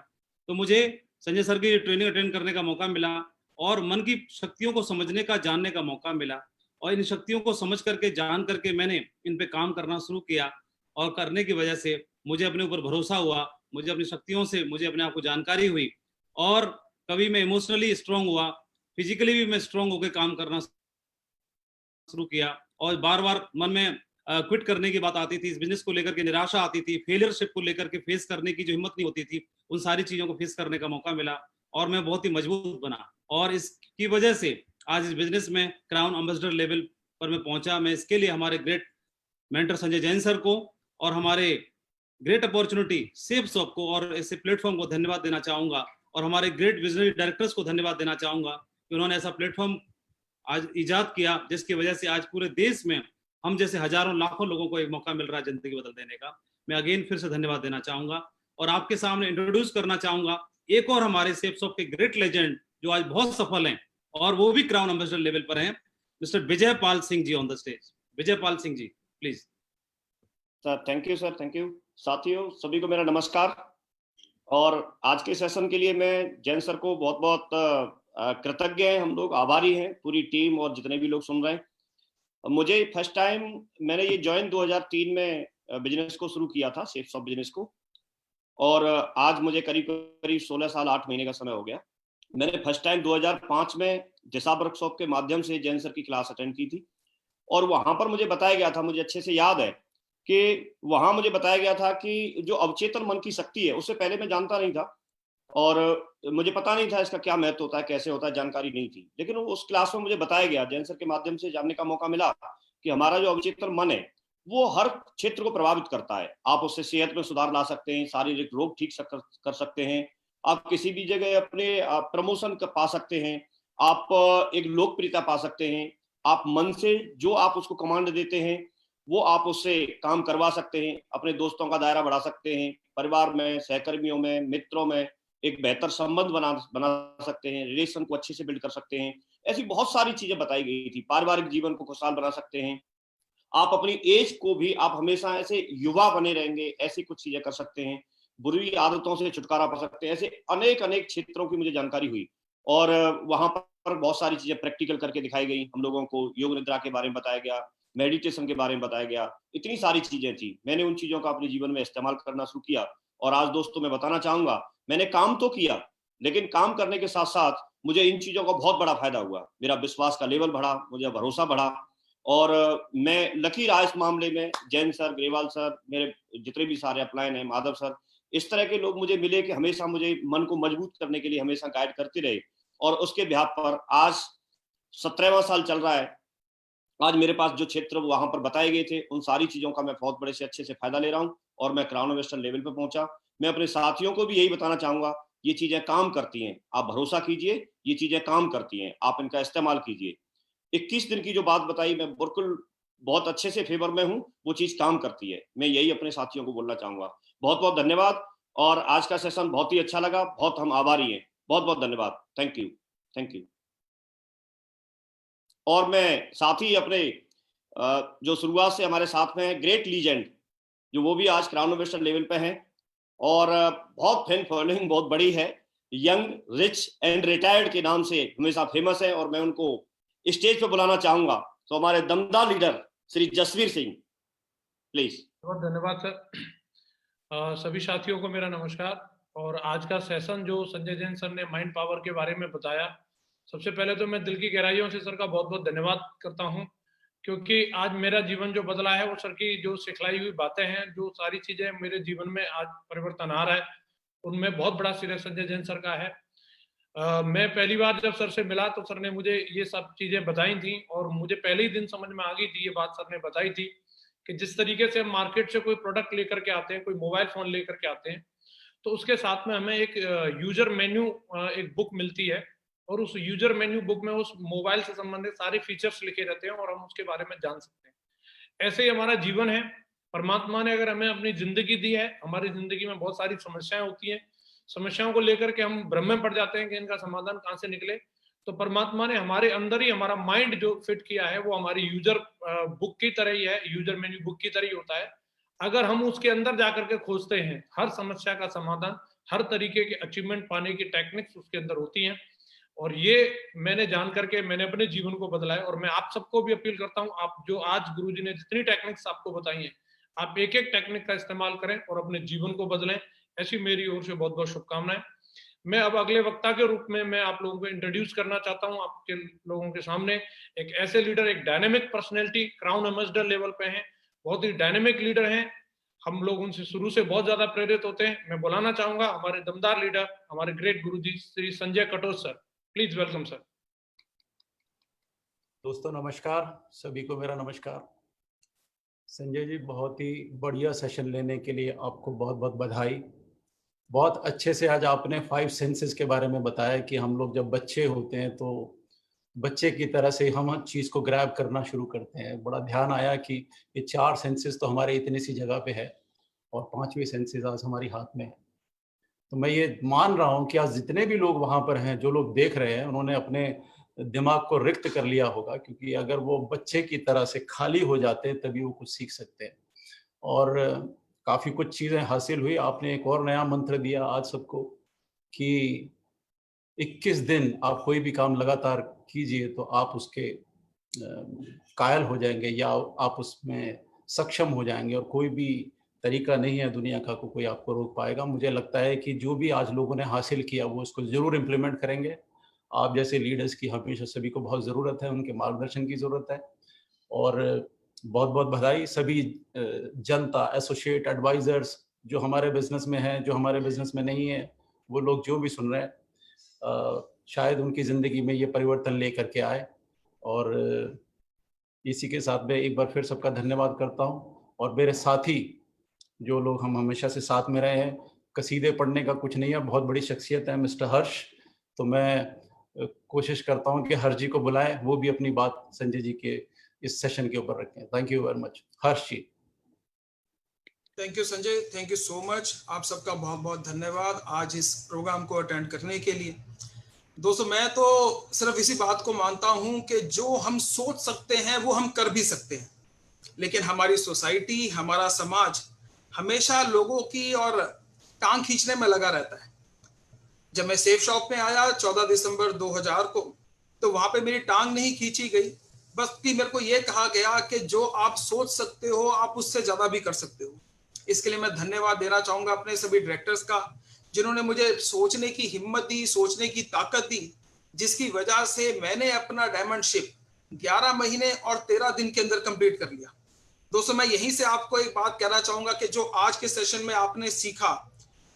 Speaker 5: तो मुझे संजय सर की ट्रेनिंग अटेंड करने का मौका मिला और मन की शक्तियों को समझने का, जानने का मौका मिला। और इन शक्तियों को समझ करके, जान करके मैंने इन पे काम करना शुरू किया। और करने की वजह से मुझे अपने ऊपर भरोसा हुआ, मुझे अपनी शक्तियों से मुझे अपने आप को जानकारी हुई। और कभी मैं इमोशनली स्ट्रांग हुआ, फिजिकली भी मैं स्ट्रांग होकर काम करना शुरू किया। और बार बार मन में क्विट करने की बात आती थी, इस बिजनेस को लेकर के निराशा आती थी, फेलियरशिप को लेकर के फेस करने की जो हिम्मत नहीं होती थी, उन सारी चीजों को फेस करने का मौका मिला और मैं बहुत ही मजबूत बना। और इसकी वजह से आज इस बिजनेस में क्राउन एम्बेसडर लेवल पर मैं पहुंचा। मैं इसके लिए हमारे great mentor Sanjay Jain sir को और हमारे ग्रेट अपॉर्चुनिटी सेफ शॉप को और ऐसे प्लेटफॉर्म को धन्यवाद देना चाहूंगा। और हमारे ग्रेट विजनरी डायरेक्टर्स को धन्यवाद देना चाहूंगा कि उन्होंने ऐसा प्लेटफॉर्म आज इजाद किया, जिसकी वजह से आज पूरे देश में हम जैसे हजारों लाखों लोगों को एक मौका मिल रहा है जिंदगी बदल देने का। मैं अगेन फिर से धन्यवाद देना चाहूंगा और आपके सामने इंट्रोड्यूस करना चाहूंगा एक और हमारे सेफ शॉप के ग्रेट लेजेंड जो आज बहुत सफल हैं और वो भी क्राउन एम्बेसडर लेवल पर हैं, mister Vijay Pal Singh ji on the stage. Vijay Pal Singh ji please.
Speaker 6: Sir thank you, sir thank you. साथियों सभी को मेरा नमस्कार। और आज के सेशन के लिए मैं जैन सर को बहुत बहुत कृतज्ञ हैं, हम लोग आभारी हैं, पूरी टीम और जितने भी लोग सुन रहे हैं। मुझे फर्स्ट टाइम मैंने ये ज्वाइन 2003 में बिजनेस को शुरू किया था, सेफ शॉप बिजनेस को। और आज मुझे करीब करीब 16 साल 8 महीने का समय हो गया। मैंने फर्स्ट टाइम 2005 में दिशा वर्कशॉप के माध्यम से जैन सर की क्लास अटेंड की थी। और वहां पर मुझे बताया गया था, मुझे अच्छे से याद है कि वहां मुझे बताया गया था कि जो अवचेतन मन की शक्ति है, उससे पहले मैं जानता नहीं था और मुझे पता नहीं था इसका क्या महत्व होता है, कैसे होता है, जानकारी नहीं थी। लेकिन उस क्लास में मुझे बताया गया, जैन सर के माध्यम से जानने का मौका मिला कि हमारा जो अवचेतन मन है वो हर क्षेत्र को प्रभावित करता है। आप उससे सेहत में सुधार ला सकते हैं, शारीरिक रोग ठीक कर सकते हैं, आप किसी भी जगह अपने प्रमोशन पा सकते हैं, आप एक लोकप्रियता पा सकते हैं, आप मन से जो आप उसको कमांड देते हैं वो आप उससे काम करवा सकते हैं, अपने दोस्तों का दायरा बढ़ा सकते हैं, परिवार में, सहकर्मियों में, मित्रों में एक बेहतर संबंध बना सकते हैं, रिलेशन को अच्छे से बिल्ड कर सकते हैं। ऐसी बहुत सारी चीजें बताई गई थी। पारिवारिक जीवन को खुशहाल बना सकते हैं, आप अपनी एज को भी, आप हमेशा ऐसे युवा बने रहेंगे, ऐसी कुछ चीजें कर सकते हैं, बुरी आदतों से छुटकारा पा सकते हैं। ऐसे अनेक अनेक क्षेत्रों की मुझे जानकारी हुई और वहां पर बहुत सारी चीजें प्रैक्टिकल करके दिखाई गई। हम लोगों को योग निद्रा के बारे में बताया गया, मेडिटेशन के बारे में बताया गया, इतनी सारी चीजें थी। मैंने उन चीजों का अपने जीवन में इस्तेमाल करना शुरू किया। और आज दोस्तों मैं बताना चाहूंगा, मैंने काम तो किया, लेकिन काम करने के साथ साथ मुझे इन चीजों का बहुत बड़ा फायदा हुआ। मेरा विश्वास का लेवल बढ़ा, मुझे भरोसा बढ़ा और मैं लकी रहा इस मामले में। जैन सर, ग्रेवाल सर, मेरे जितने भी सारे अपलाइन हैं, माधव सर, इस तरह के लोग मुझे मिले कि हमेशा मुझे मन को मजबूत करने के लिए हमेशा गाइड करते रहे। और उसके बिहाफ पर आज 17वां साल चल रहा है। आज मेरे पास जो क्षेत्र वहां पर बताए गए थे, उन सारी चीजों का मैं बहुत बड़े से अच्छे से फायदा ले रहा हूं और मैं क्राउन एम्बेसडर लेवल पे पहुंचा। मैं अपने साथियों को भी यही बताना चाहूंगा, ये चीजें काम करती हैं, आप भरोसा कीजिए, ये चीजें काम करती हैं, आप इनका इस्तेमाल कीजिए। 21 दिन की जो बात बताई, मैं बिल्कुल बहुत अच्छे से फेवर में हूँ, वो चीज काम करती है। मैं यही अपने साथियों को बोलना चाहूंगा। बहुत बहुत धन्यवाद। और आज का सेशन बहुत ही अच्छा लगा, बहुत हम आभारी हैं। बहुत बहुत धन्यवाद। Thank you, thank you. और मैं साथ ही अपने जो शुरुआत से हमारे साथ में है ग्रेट लीजेंड, जो वो भी आज क्राउन एम्बेसडर लेवल पे हैं और बहुत फैन फॉलोइंग बहुत बड़ी है, यंग रिच एंड रिटायर्ड के नाम से हमेशा फेमस है। और मैं उनको स्टेज पे बुलाना चाहूंगा। तो हमारे दमदार लीडर श्री जसवीर सिंह, प्लीज।
Speaker 7: बहुत धन्यवाद सर। सभी साथियों को मेरा नमस्कार। और आज का सेशन जो संजय जैन सर ने माइंड पावर के बारे में बताया, सबसे पहले तो मैं दिल की गहराइयों से सर का बहुत बहुत धन्यवाद करता हूं, क्योंकि आज मेरा जीवन जो बदला है वो सर की जो सिखलाई हुई बातें हैं, जो सारी चीजें मेरे जीवन में आज परिवर्तन आ रहा है, उनमें बहुत बड़ा श्रेय संजय जैन सर का है। मैं पहली बार जब सर से मिला तो सर ने मुझे ये सब चीजें बताई थी और मुझे पहले ही दिन समझ में आ गई थी, ये बात सर ने बताई थी कि जिस तरीके से हम मार्केट से कोई प्रोडक्ट लेकर के आते हैं, कोई मोबाइल फोन लेकर के आते हैं, तो उसके साथ में हमें एक यूजर मेन्यू एक बुक मिलती है, और उस यूजर मेन्यू बुक में उस मोबाइल से संबंधित सारे फीचर्स लिखे रहते हैं और हम उसके बारे में जान सकते हैं। ऐसे ही हमारा जीवन है। परमात्मा ने अगर हमें अपनी जिंदगी दी है, हमारी जिंदगी में बहुत सारी समस्याएं होती हैं, समस्याओं को लेकर के हम भ्रम में पड़ जाते हैं कि इनका समाधान कहाँ से निकले। तो परमात्मा ने हमारे अंदर ही हमारा माइंड जो फिट किया है वो हमारी यूजर बुक की तरह ही है, यूजर मेन्यू बुक की तरह ही होता है। अगर हम उसके अंदर जाकर के खोजते हैं, हर समस्या का समाधान, हर तरीके के अचीवमेंट पाने की टेक्निक्स उसके अंदर होती हैं। और ये मैंने जान करके मैंने अपने जीवन को बदला है, और मैं आप सबको भी अपील करता हूँ, आप जो आज गुरुजी ने जितनी टेक्निक्स आपको बताई हैं, आप एक एक टेक्निक का इस्तेमाल करें और अपने जीवन को बदलें। ऐसी मेरी ओर से बहुत बहुत शुभकामनाएं। मैं अब अगले वक्ता के रूप में मैं आप लोगों को इंट्रोड्यूस करना चाहता हूं आपके लोगों के सामने एक ऐसे लीडर, एक dynamic personality, crown ambassador level पे हैं, बहुत ही डायनेमिक लीडर हैं। हम लोग उनसे शुरू से बहुत ज्यादा प्रेरित होते हैं। मैं बुलाना चाहूंगा हमारे दमदार लीडर, हमारे great Guruji Shri Sanjay Katoch sir. Please welcome sir.
Speaker 8: दोस्तों नमस्कार, सभी को मेरा नमस्कार। संजय जी, बहुत ही बढ़िया सेशन लेने के लिए आपको बहुत बहुत बधाई। बहुत अच्छे से आज आपने 5 सेंसेस के बारे में बताया कि हम लोग जब बच्चे होते हैं तो बच्चे की तरह से हम हर चीज़ को ग्रैब करना शुरू करते हैं। बड़ा ध्यान आया कि ये 4 सेंसेस तो हमारे इतनी सी जगह पे है और 5वीं सेंसेस आज हमारी हाथ में है। तो मैं ये मान रहा हूँ कि आज जितने भी लोग वहाँ पर हैं, जो लोग देख रहे हैं, उन्होंने अपने दिमाग को रिक्त कर लिया होगा, क्योंकि अगर वो बच्चे की तरह से खाली हो जाते हैं तभी वो कुछ सीख सकते हैं। और काफ़ी कुछ चीज़ें हासिल हुई। आपने एक और नया मंत्र दिया आज सबको कि 21 दिन आप कोई भी काम लगातार कीजिए तो आप उसके कायल हो जाएंगे या आप उसमें सक्षम हो जाएंगे, और कोई भी तरीका नहीं है दुनिया का को कोई आपको रोक पाएगा। मुझे लगता है कि जो भी आज लोगों ने हासिल किया वो उसको ज़रूर इम्प्लीमेंट करेंगे। आप जैसे लीडर्स की हमेशा सभी को बहुत ज़रूरत है, उनके मार्गदर्शन की ज़रूरत है। और बहुत बहुत बधाई सभी जनता, एसोसिएट, एडवाइजर्स जो हमारे बिजनेस में हैं, जो हमारे बिजनेस में नहीं है, वो लोग जो भी सुन रहे हैं, शायद उनकी ज़िंदगी में ये परिवर्तन लेकर के आए। और इसी के साथ मैं एक बार फिर सबका धन्यवाद करता हूँ। और मेरे साथी जो लोग हम हमेशा से साथ में रहे हैं, कसीदे पढ़ने का कुछ नहीं है, बहुत बड़ी शख्सियत है मिस्टर हर्ष। तो मैं कोशिश करता हूँ कि हर्ष जी को बुलाएं, वो भी अपनी बात संजय जी के इस सेशन के ऊपर रखें। Thank you very much. Harsh ji.
Speaker 9: Thank you Sanjay, thank you so much. आप सबका बहुत बहुत धन्यवाद आज इस प्रोग्राम को अटेंड करने के लिए। दोस्तों, मैं तो सिर्फ इसी बात को मानता हूं कि जो हम सोच सकते हैं वो हम कर भी सकते हैं, लेकिन हमारी सोसाइटी, हमारा समाज हमेशा लोगों की और टांग खींचने में लगा रहता है। जब मैं सेफ शॉप में आया 14 दिसंबर 2000 को, तो वहां पे मेरी टांग नहीं खींची गई, बस कि मेरे को ये कहा गया कि जो आप सोच सकते हो आप उससे ज्यादा भी कर सकते हो। इसके लिए मैं धन्यवाद देना चाहूंगा अपने सभी डायरेक्टर्स का, जिन्होंने मुझे सोचने की हिम्मत दी, सोचने की ताकत दी, जिसकी वजह से मैंने अपना डायमंडशिप 11 महीने और 13 दिन के अंदर कंप्लीट कर लिया। दोस्तों, मैं यहीं से आपको एक बात कहना चाहूंगा कि जो आज के सेशन में आपने सीखा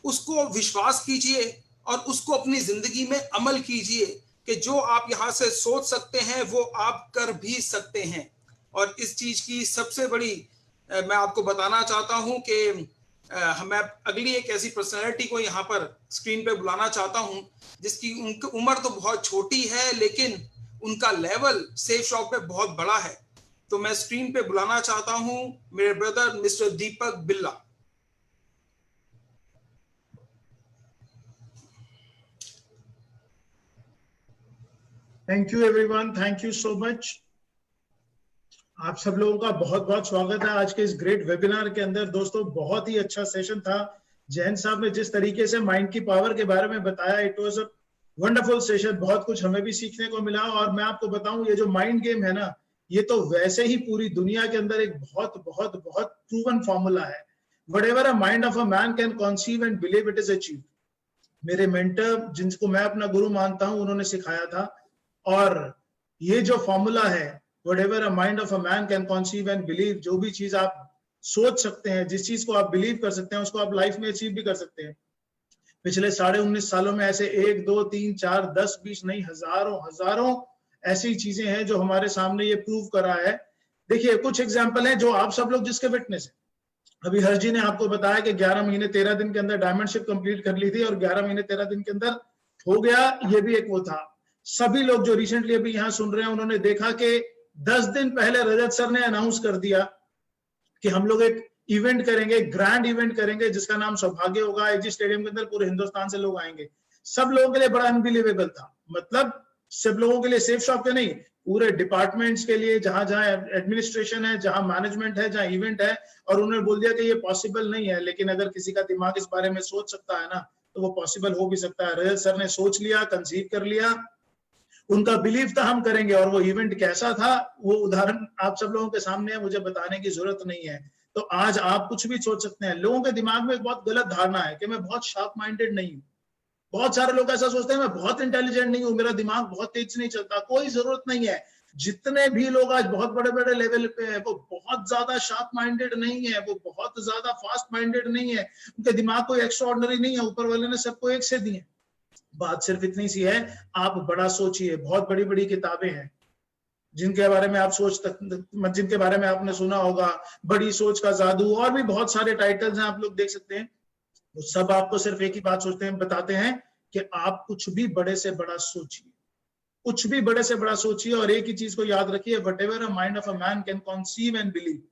Speaker 9: उसको विश्वास कीजिए और उसको अपनी जिंदगी में अमल कीजिए कि जो आप यहाँ से सोच सकते हैं वो आप कर भी सकते हैं। और इस चीज की सबसे बड़ी मैं आपको बताना चाहता हूं कि मैं अगली एक ऐसी पर्सनैलिटी को यहाँ पर स्क्रीन पे बुलाना चाहता हूं जिसकी उनकी उम्र तो बहुत छोटी है लेकिन उनका लेवल सेफ शॉप पे बहुत बड़ा है। तो मैं स्क्रीन पे बुलाना चाहता हूं मेरे ब्रदर मिस्टर दीपक बिल्ला।
Speaker 10: Thank you everyone, thank you so much. आप सब लोगों का बहुत बहुत स्वागत है आज के इस ग्रेट वेबिनार के अंदर। दोस्तों, बहुत ही अच्छा सेशन था। जैन साहब ने जिस तरीके से माइंड की पावर के बारे में बताया, it was a wonderful session. बहुत कुछ हमें भी सीखने को मिला। और मैं आपको बताऊं, ये जो माइंड गेम है ना, ये तो वैसे ही पूरी दुनिया के अंदर एक बहुत बहुत बहुत प्रूवन फॉर्मूला है। Whatever a mind of a man can conceive and believe it is achieved. मेरे मेंटर, जिनको मैं अपना गुरु मानता हूं, उन्होंने सिखाया था। और ये जो फॉर्मूला है, whatever a mind of a man can conceive and believe, जो भी चीज आप सोच सकते हैं, जिस चीज को आप बिलीव कर सकते हैं, उसको आप लाइफ में अचीव भी कर सकते हैं। पिछले 19.5 सालों में ऐसे 1, 2, 3, 4, 10, 20 नहीं, हजारों ऐसी चीजें हैं जो हमारे सामने ये प्रूव करा है। देखिए, कुछ एग्जाम्पल हैं जो आप सब लोग जिसके विटनेस है। अभी हर्ष जी ने आपको बताया कि 11 महीने 13 दिन के अंदर डायमंडशिप कंप्लीट कर ली थी और 11 महीने 13 दिन के अंदर हो गया। ये भी एक वो था। सभी लोग जो रिसेंटली अभी यहाँ सुन रहे हैं उन्होंने देखा कि 10 दिन पहले रजत सर ने अनाउंस कर दिया कि हम लोग एक इवेंट करेंगे, ग्रैंड इवेंट करेंगे जिसका नाम सौभाग्य होगा। एजी स्टेडियम के अंदर पूरे हिंदुस्तान से लोग आएंगे। सब लोगों के लिए बड़ा अनबिलीवेबल था, मतलब सब लोगों के लिए, सेफ शॉप के नहीं, पूरे डिपार्टमेंट्स के लिए, जहां जहां एडमिनिस्ट्रेशन है, जहां मैनेजमेंट है, जहां इवेंट है, और उन्होंने बोल दिया कि ये पॉसिबल नहीं है। लेकिन अगर किसी का दिमाग इस बारे में सोच सकता है ना, तो वो पॉसिबल हो भी सकता है। रजत सर ने सोच लिया, कंसीव कर लिया, उनका बिलीव था हम करेंगे, और वो इवेंट कैसा था वो उदाहरण आप सब लोगों के सामने है, मुझे बताने की जरूरत नहीं है। तो आज आप कुछ भी सोच सकते हैं। लोगों के दिमाग में एक बहुत गलत धारणा है कि मैं बहुत शार्प माइंडेड नहीं हूँ। बहुत सारे लोग ऐसा सोचते हैं मैं बहुत इंटेलिजेंट नहीं हूँ, मेरा दिमाग बहुत तेज नहीं चलता। कोई जरूरत नहीं है। जितने भी लोग आज बहुत बड़े बड़े लेवल पे है, वो बहुत ज्यादा शार्प माइंडेड नहीं है, वो बहुत ज्यादा फास्ट माइंडेड नहीं है, उनके दिमाग कोई एक्स्ट्रा ऑर्डिनरी नहीं है। ऊपर वाले ने सबको एक से दिए। बात सिर्फ इतनी सी है, आप बड़ा सोचिए। बहुत बड़ी बड़ी किताबें हैं जिनके बारे में आप जिनके बारे में आपने सुना होगा, बड़ी सोच का जादू, और भी बहुत सारे टाइटल्स हैं, आप लोग देख सकते हैं। वो सब आपको सिर्फ एक ही बात बताते हैं कि आप कुछ भी बड़े से बड़ा सोचिए, कुछ भी बड़े से बड़ा सोचिए, और एक ही चीज को याद रखिए, whatever a mind of a man can conceive and believe,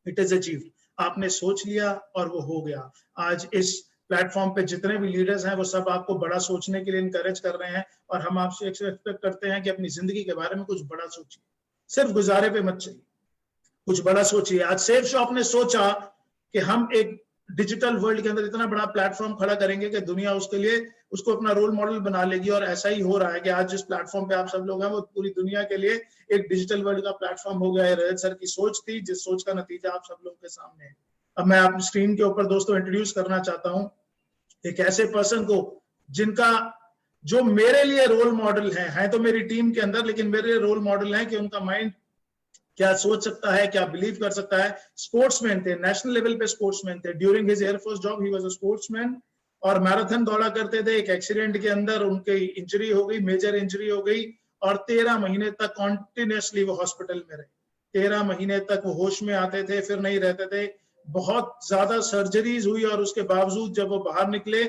Speaker 10: it is achieved. आपने सोच लिया और वो हो गया। आज इस प्लेटफॉर्म पे जितने भी लीडर्स हैं वो सब आपको बड़ा सोचने के लिए इनकरेज कर रहे हैं, और हम आपसे एक्सपेक्ट करते हैं कि अपनी जिंदगी के बारे में कुछ बड़ा सोचिए। सिर्फ गुजारे पे मत चलिए, कुछ बड़ा सोचिए। आज सेफ शॉप ने सोचा कि हम एक डिजिटल वर्ल्ड के अंदर इतना बड़ा प्लेटफॉर्म खड़ा करेंगे कि दुनिया उसके लिए उसको अपना रोल मॉडल बना लेगी, और ऐसा ही हो रहा है कि आज जिस प्लेटफॉर्म पे आप सब लोग हैं वो पूरी दुनिया के लिए एक डिजिटल वर्ल्ड का प्लेटफॉर्म हो गया है। रजत सर की सोच थी, जिस सोच का नतीजा आप सब लोगों के सामने है। अब मैं आप स्क्रीन के ऊपर दोस्तों इंट्रोड्यूस करना चाहता हूं एक ऐसे पर्सन को जिनका जो मेरे लिए रोल मॉडल है तो मेरी टीम के अंदर, लेकिन मेरे लिए रोल मॉडल है कि उनका माइंड क्या सोच सकता है, क्या बिलीव कर सकता है। स्पोर्ट्समैन थे, नेशनल लेवल पे स्पोर्ट्समैन थे। During his air force job he was a sportsman, और मैराथन दौड़ा करते थे। एक एक्सीडेंट के अंदर उनकी इंजरी हो गई, मेजर इंजरी हो गई, और 13 महीने तक कॉन्टिन्यूसली वो हॉस्पिटल में रहे। 13 महीने तक वो होश में आते थे, फिर नहीं रहते थे। बहुत ज्यादा सर्जरीज हुई, और उसके बावजूद जब वो बाहर निकले,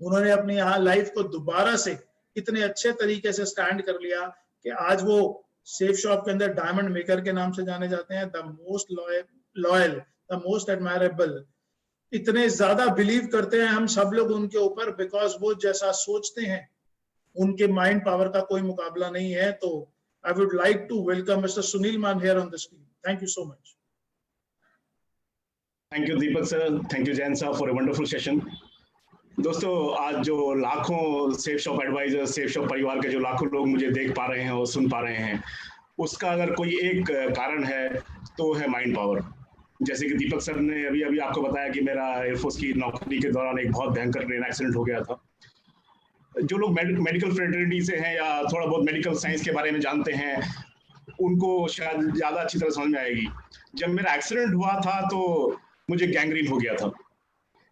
Speaker 10: उन्होंने अपनी यहाँ लाइफ को दोबारा से इतने अच्छे तरीके से स्टैंड कर लिया कि आज वो सेफ शॉप के अंदर डायमंड मेकर के नाम से जाने जाते हैं। The most loyal, the most admirable. इतने ज्यादा बिलीव करते हैं हम सब लोग उनके ऊपर, बिकॉज वो जैसा सोचते हैं उनके माइंड पावर का कोई मुकाबला नहीं है। तो I would like to welcome mister Sunil Mann here on the screen. Thank you so much.
Speaker 11: Thank you Deepak sir, thank you Jain sahab for a wonderful session. दोस्तों, आज जो लाखों सेफ शॉप एडवाइजर, सेफ शॉप परिवार के जो लाखों लोग मुझे देख पा रहे हैं और सुन पा रहे हैं, उसका अगर कोई एक कारण है तो है माइंड पावर। जैसे कि दीपक सर ने अभी अभी आपको बताया कि मेरा एयरफोर्स की नौकरी के दौरान एक बहुत भयंकर ट्रेन एक्सीडेंट हो गया था। जो लोग मेडिकल फ्रेटर्निटी से हैं या थोड़ा बहुत मेडिकल साइंस के बारे में जानते हैं, उनको शायद ज़्यादा अच्छी तरह समझ में आएगी। जब मेरा एक्सीडेंट हुआ था तो मुझे गैंग्रीन हो गया था।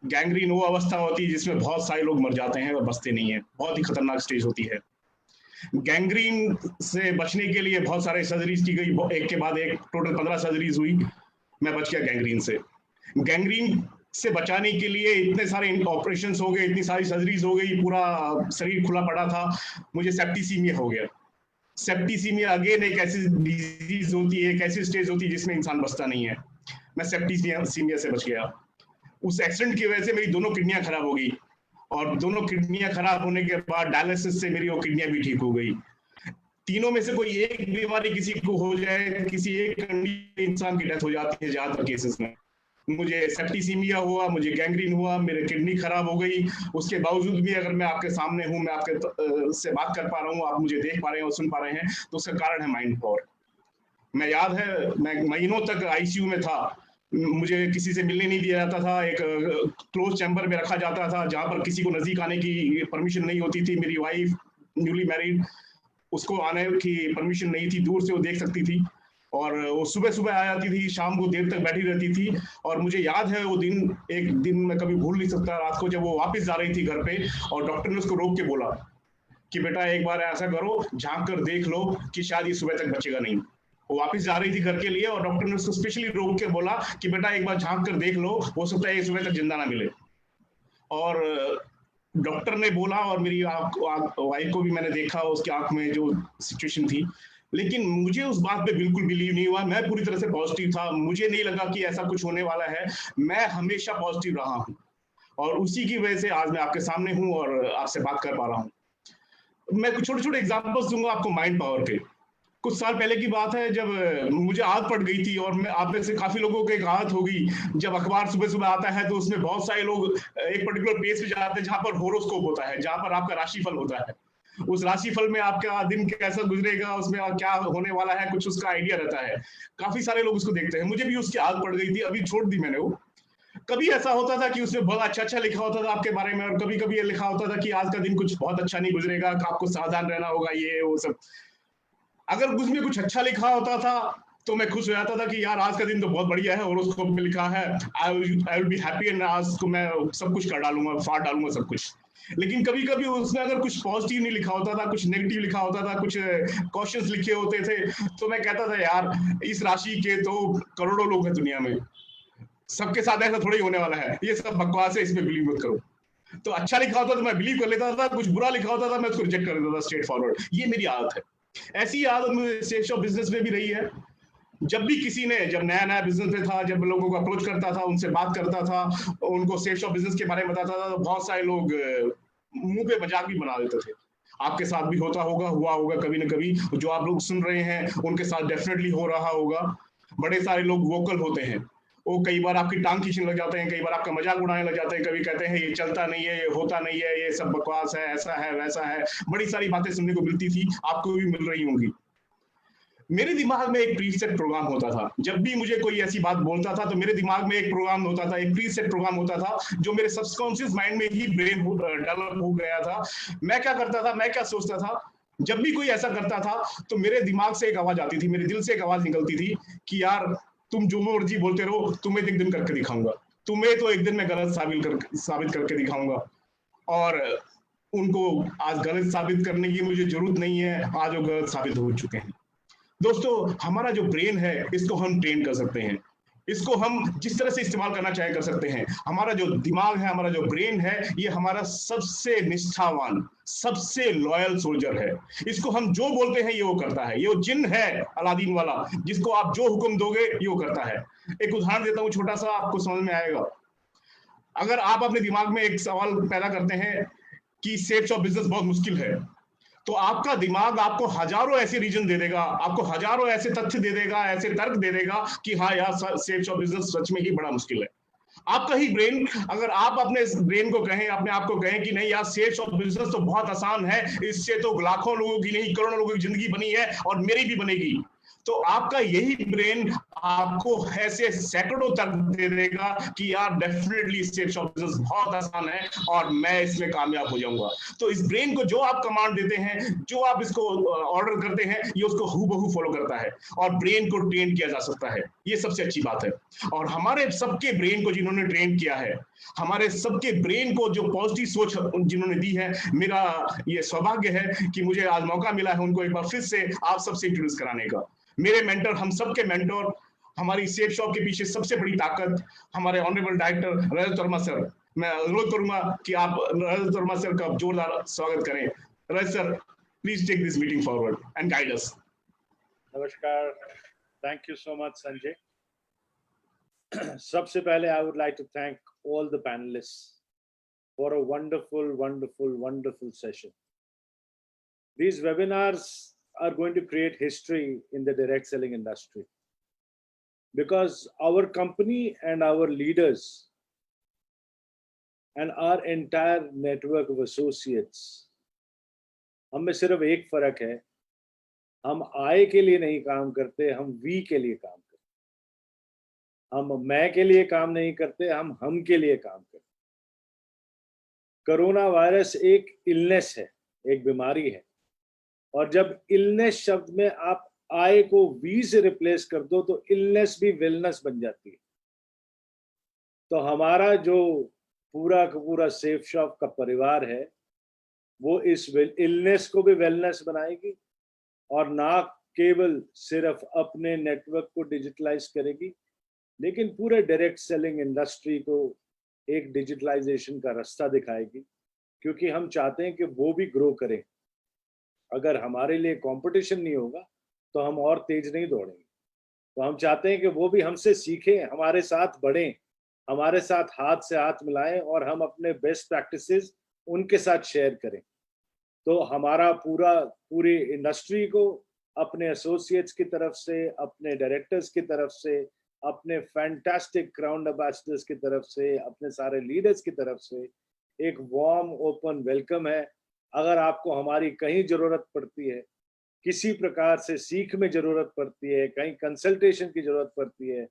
Speaker 11: गैंग्रीन वो अवस्था होती है जिसमें बहुत सारे लोग मर जाते हैं और बचते नहीं है। बहुत ही खतरनाक स्टेज होती है। गैंग्रीन से बचने के लिए बहुत सारे सर्जरीज की गई, एक के बाद एक, टोटल 15 सर्जरीज हुई। मैं बच गया गैंग्रीन से। गैंग्रीन से बचाने के लिए इतने सारे ऑपरेशंस हो गए, इतनी सारी सर्जरीज हो गई, पूरा शरीर खुला पड़ा था। मुझे सेप्टिसीमिया हो गया। सेप्टिसीमिया अगेन एक ऐसी डिजीज होती है, एक ऐसी स्टेज होती है जिसमें इंसान बचता नहीं है। मैं सेप्टिसीमिया से बच गया। उस एक्सीडेंट की वजह से मेरी दोनों किडनियां खराब हो गई, और दोनों किडनियां खराब होने के बाद डायलिसिस से मेरी वो किडनियां भी ठीक हो गई। तीनों में से कोई एक बीमारी किसी को हो जाए, किसी एक कंडीशन इंसान की डेथ हो जाती है ज्यादातर केसेस में। मुझे सेप्टिसीमिया हुआ, मुझे गैंग्रीन हुआ, मेरे किडनी खराब हो गई। उसके बावजूद भी अगर मैं आपके सामने हूँ, मैं आपके से बात कर पा रहा हूँ, आप मुझे देख पा रहे हैं और सुन पा रहे हैं, तो उसका कारण है माइंड पावर। मैं याद है, मैं महीनों तक आईसीयू में था। मुझे किसी से मिलने नहीं दिया जाता था। एक क्लोज चैम्बर में रखा जाता था जहां पर किसी को नजदीक आने की परमिशन नहीं होती थी। मेरी वाइफ न्यूली मैरिड, उसको आने की परमिशन नहीं थी, दूर से वो देख सकती थी, और वो सुबह सुबह आ जाती थी, शाम को देर तक बैठी रहती थी। और मुझे याद है वो दिन, एक दिन मैं कभी भूल नहीं सकता, रात को जब वो वापस जा रही थी घर पे, और डॉक्टर ने उसको रोक के बोला कि बेटा एक बार ऐसा करो, झांक कर देख लो कि शायद ये सुबह तक बचेगा नहीं। वो वापस जा रही थी घर के लिए और डॉक्टर ने उसको स्पेशली रोक के बोला कि बेटा एक बार झांक कर देख लो, हो सकता है 1 सुबह तक जिंदा ना मिले। और डॉक्टर ने बोला और मेरी वाइफ को भी मैंने देखा उसकी आंख में जो सिचुएशन थी, लेकिन मुझे उस बात पे बिल्कुल बिलीव नहीं हुआ। मैं पूरी तरह से पॉजिटिव था, मुझे नहीं लगा कि ऐसा कुछ होने वाला है। मैं हमेशा पॉजिटिव रहा हूँ और उसी की वजह से आज मैं आपके सामने हूँ और आपसे बात कर पा रहा हूँ। मैं कुछ छोटे छोटे एग्जाम्पल्स दूंगा आपको माइंड पावर के। कुछ साल पहले की बात है जब मुझे आदत पड़ गई थी, और मैं आप में से काफी लोगों को एक आदत होगी, जब अखबार सुबह सुबह आता है तो उसमें बहुत सारे लोग एक पर्टिकुलर पेज पे जाते हैं जहां पर होरोस्कोप होता है, जहां पर आपका राशिफल होता है। उस राशिफल में आपका दिन कैसा गुजरेगा, उसमें क्या होने वाला है, कुछ उसका आइडिया रहता है। काफी सारे लोग उसको देखते हैं, मुझे भी उसकी आदत पड़ गई थी, अभी छोड़ दी मैंने वो। कभी ऐसा होता था कि उसमें बहुत अच्छा अच्छा लिखा होता था आपके बारे में, और कभी कभी ये लिखा होता था कि आज का दिन कुछ बहुत अच्छा नहीं गुजरेगा, आपको सावधान रहना होगा, ये वो सब। अगर उसमें कुछ अच्छा लिखा होता था तो मैं खुश हो जाता था कि यार आज का दिन तो बहुत बढ़िया है, और उसको में लिखा है I will be happy, and आज को मैं सब कुछ कर डालूंगा, फाड़ डालूंगा सब कुछ। लेकिन कभी कभी उसमें अगर कुछ पॉजिटिव नहीं लिखा होता था, कुछ नेगेटिव लिखा होता था, कुछ क्वेश्चंस लिखे होते थे, तो मैं कहता था यार इस राशि के तो करोड़ों लोग हैं दुनिया में, सबके साथ ऐसा थोड़ा ही होने वाला है, ये सब बकवास है, इसमें बिलीव मत करो। तो अच्छा लिखा होता तो मैं बिलीव कर लेता था, कुछ बुरा लिखा होता था मैं उसको रिजेक्ट कर देता था स्ट्रेट फॉरवर्ड। ये मेरी आदत है। ऐसी आदत मुझे सेल्स ऑफ बिजनेस में भी रही है। जब भी किसी ने, जब नया नया बिजनेस में था, जब लोगों को अप्रोच करता था, उनसे बात करता था, उनको सेल्स ऑफ बिजनेस के बारे में बताता था, तो बहुत सारे लोग मुंह पे मजाक भी बना देते थे। आपके साथ भी होता होगा, हुआ होगा कभी ना कभी, जो आप लोग सुन रहे हैं उनके साथ डेफिनेटली हो रहा होगा। बड़े सारे लोग वोकल होते हैं, वो कई बार आपकी टांग खींचने लग जाते हैं, कई बार आपका मजाक उड़ाने लग जाते हैं, कभी कहते हैं ये चलता नहीं है, ये होता नहीं है, ये सब बकवास है, ऐसा है वैसा है। बड़ी सारी बातें सुनने को मिलती थी, आपको भी मिल रही होंगी। मेरे दिमाग में एक प्रीसेट प्रोग्राम होता था। जब भी मुझे कोई ऐसी बात बोलता था तो मेरे दिमाग में एक प्रोग्राम होता था, एक प्रीसेट प्रोग्राम होता था, जो मेरे सबकॉन्शियस माइंड में ही ब्रेन डेवलप हो गया था। मैं क्या करता था, मैं क्या सोचता था, जब भी कोई ऐसा करता था तो मेरे दिमाग से एक आवाज आती थी, मेरे दिल से एक आवाज निकलती थी कि यार तुम जो मर्जी बोलते रहो, तुम्हें एक दिन करके दिखाऊंगा, तुम्हें तो एक दिन मैं गलत साबित करके दिखाऊंगा। और उनको आज गलत साबित करने की मुझे जरूरत नहीं है, आज वो गलत साबित हो चुके हैं। दोस्तों, हमारा जो ब्रेन है इसको हम ट्रेन कर सकते हैं, इसको हम जिस तरह से इस्तेमाल करना चाहे कर सकते हैं। हमारा जो दिमाग है, हमारा जो ब्रेन है, ये हमारा सबसे निष्ठावान, सबसे लॉयल सोल्जर है। इसको हम जो बोलते हैं ये वो करता है। ये वो जिन है अलादीन वाला, जिसको आप जो हुक्म दोगे ये वो करता है। एक उदाहरण देता हूं छोटा सा, आपको समझ में आएगा। अगर आप अपने दिमाग में एक सवाल पैदा करते हैं कि सेल्स ऑफ बिजनेस बहुत मुश्किल है, तो आपका दिमाग आपको हजारों ऐसे रीजन दे देगा, आपको हजारों ऐसे तथ्य दे देगा, ऐसे तर्क दे देगा कि हाँ यार सेल्स ऑफ बिजनेस सच में ही बड़ा मुश्किल है। आपका ही ब्रेन, अगर आप अपने ब्रेन को कहें, अपने आप को कहें कि नहीं यार सेल्स ऑफ बिजनेस तो बहुत आसान है, इससे तो लाखों लोगों की नहीं करोड़ों लोगों की जिंदगी बनी है और मेरी भी बनेगी, तो आपका यही ब्रेन आपको ऐसे सैकड़ों तक दे देगा कि यार डेफिनेटली सेल्स ऑफ बिजनेस बहुत आसान है और मैं इसमें कामयाब हो जाऊंगा। तो इस ब्रेन को जो आप कमांड देते हैं, जो आप इसको ऑर्डर करते हैं, ये उसको हूबहू फॉलो करता है और ब्रेन को ट्रेन किया जा सकता है। ये सबसे अच्छी बात है। और हमारे सबके ब्रेन को जिन्होंने ट्रेन किया है, हमारे सबके ब्रेन को जो पॉजिटिव सोच जिन्होंने दी है, मेरा ये सौभाग्य है कि मुझे आज मौका मिला है उनको एक बार फिर से आप सबसे इंट्रोड्यूस कराने का। मेरे मेंटर, हम सबके मेंटर, हमारी सेल्स शॉप के पीछे सबसे बड़ी ताकत हमारे ऑनरेबल डायरेक्टर रजत वर्मा सर। मैं अनुरोध करूंगा कि आप रजत वर्मा सर का जोरदार स्वागत करें। Rajat sir, please take this meeting forward and guide us.
Speaker 12: नमस्कार, thank you so much Sanjay. सबसे पहले I would like to thank all the panellists for a wonderful session. These webinars are going to create history in the direct selling industry because our company and our leaders and our entire network of associates, हम में सिर्फ एक फर्क है, हम आय के लिए नहीं काम करते, हम वी के लिए काम करते। हम मैं के लिए काम नहीं करते, हम के लिए काम करते। कोरोना वायरस एक इलनेस है, एक बीमारी है, और जब इलनेस शब्द में आप आय को वी से रिप्लेस कर दो तो इलनेस भी वेलनेस बन जाती है। तो हमारा जो पूरा का पूरा सेफ शॉप का परिवार है वो इस इलनेस को भी वेलनेस बनाएगी और ना केवल सिर्फ अपने नेटवर्क को डिजिटलाइज करेगी, लेकिन पूरे डायरेक्ट सेलिंग इंडस्ट्री को एक डिजिटलाइजेशन का रास्ता दिखाएगी, क्योंकि हम चाहते हैं कि वो भी ग्रो करें। अगर हमारे लिए कंपटीशन नहीं होगा तो हम और तेज नहीं दौड़ेंगे। तो हम चाहते हैं कि वो भी हमसे सीखें, हमारे साथ बढ़ें, हमारे साथ हाथ से हाथ मिलाएं और हम अपने बेस्ट प्रैक्टिसेस उनके साथ शेयर करें। तो हमारा पूरी इंडस्ट्री को अपने एसोसिएट्स की तरफ से, अपने डायरेक्टर्स की तरफ से, अपने फैंटास्टिक क्राउन एम्बेसडर्स की तरफ से, अपने सारे लीडर्स की तरफ से एक वार्म ओपन वेलकम है। अगर आपको हमारी कहीं जरूरत पड़ती है, किसी प्रकार से सीख में जरूरत पड़ती है, कहीं कंसल्टेशन की जरूरत पड़ती है,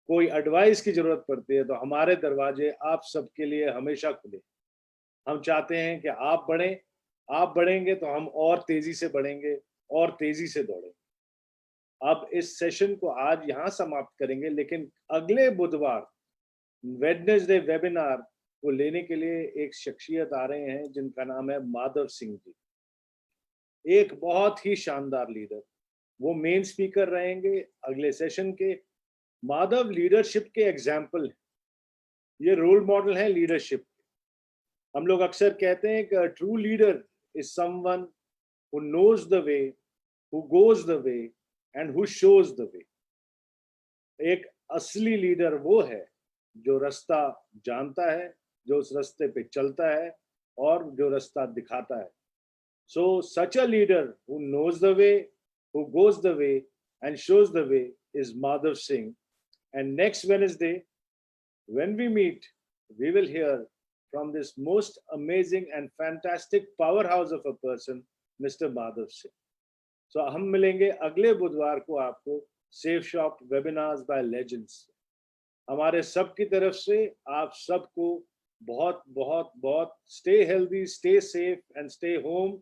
Speaker 12: कोई एडवाइस की जरूरत पड़ती है, तो हमारे दरवाजे आप सबके लिए हमेशा खुले। हम चाहते हैं कि आप बढ़ें, आप बढ़ेंगे तो हम और तेजी से बढ़ेंगे और तेजी से दौड़ेंगे। अब इस सेशन को आज यहाँ समाप्त करेंगे, लेकिन अगले बुधवार वेडनेसडे वेबिनार को लेने के लिए एक शख्सियत आ रहे हैं जिनका नाम है माधव सिंह जी, एक बहुत ही शानदार लीडर। वो मेन स्पीकर रहेंगे अगले सेशन के। माधव लीडरशिप के एग्जाम्पल है, ये रोल मॉडल है लीडरशिप। हम लोग अक्सर कहते हैं कि true leader is someone who knows the way, who goes the way and who shows the way. एक असली लीडर वो है जो रास्ता जानता है, जो उस रास्ते पे चलता है और जो रास्ता दिखाता है। So such a leader who knows the way, who goes the way and shows the way is Madhav Singh. And next Wednesday, when we meet, we will hear from this most amazing and fantastic powerhouse of a person, Mr. Madhav Singh. So हम मिलेंगे अगले बुधवार को आपको Safe Shop webinars by legends. हमारे सब की तरफ से आप सबको बहुत बहुत बहुत stay healthy, stay safe and stay home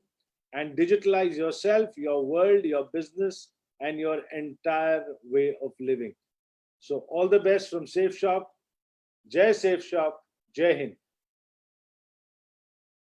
Speaker 12: and digitalize yourself, your world, your business and your entire way of living. So all the best from Safe Shop. Jai Safe Shop. Jai Hind.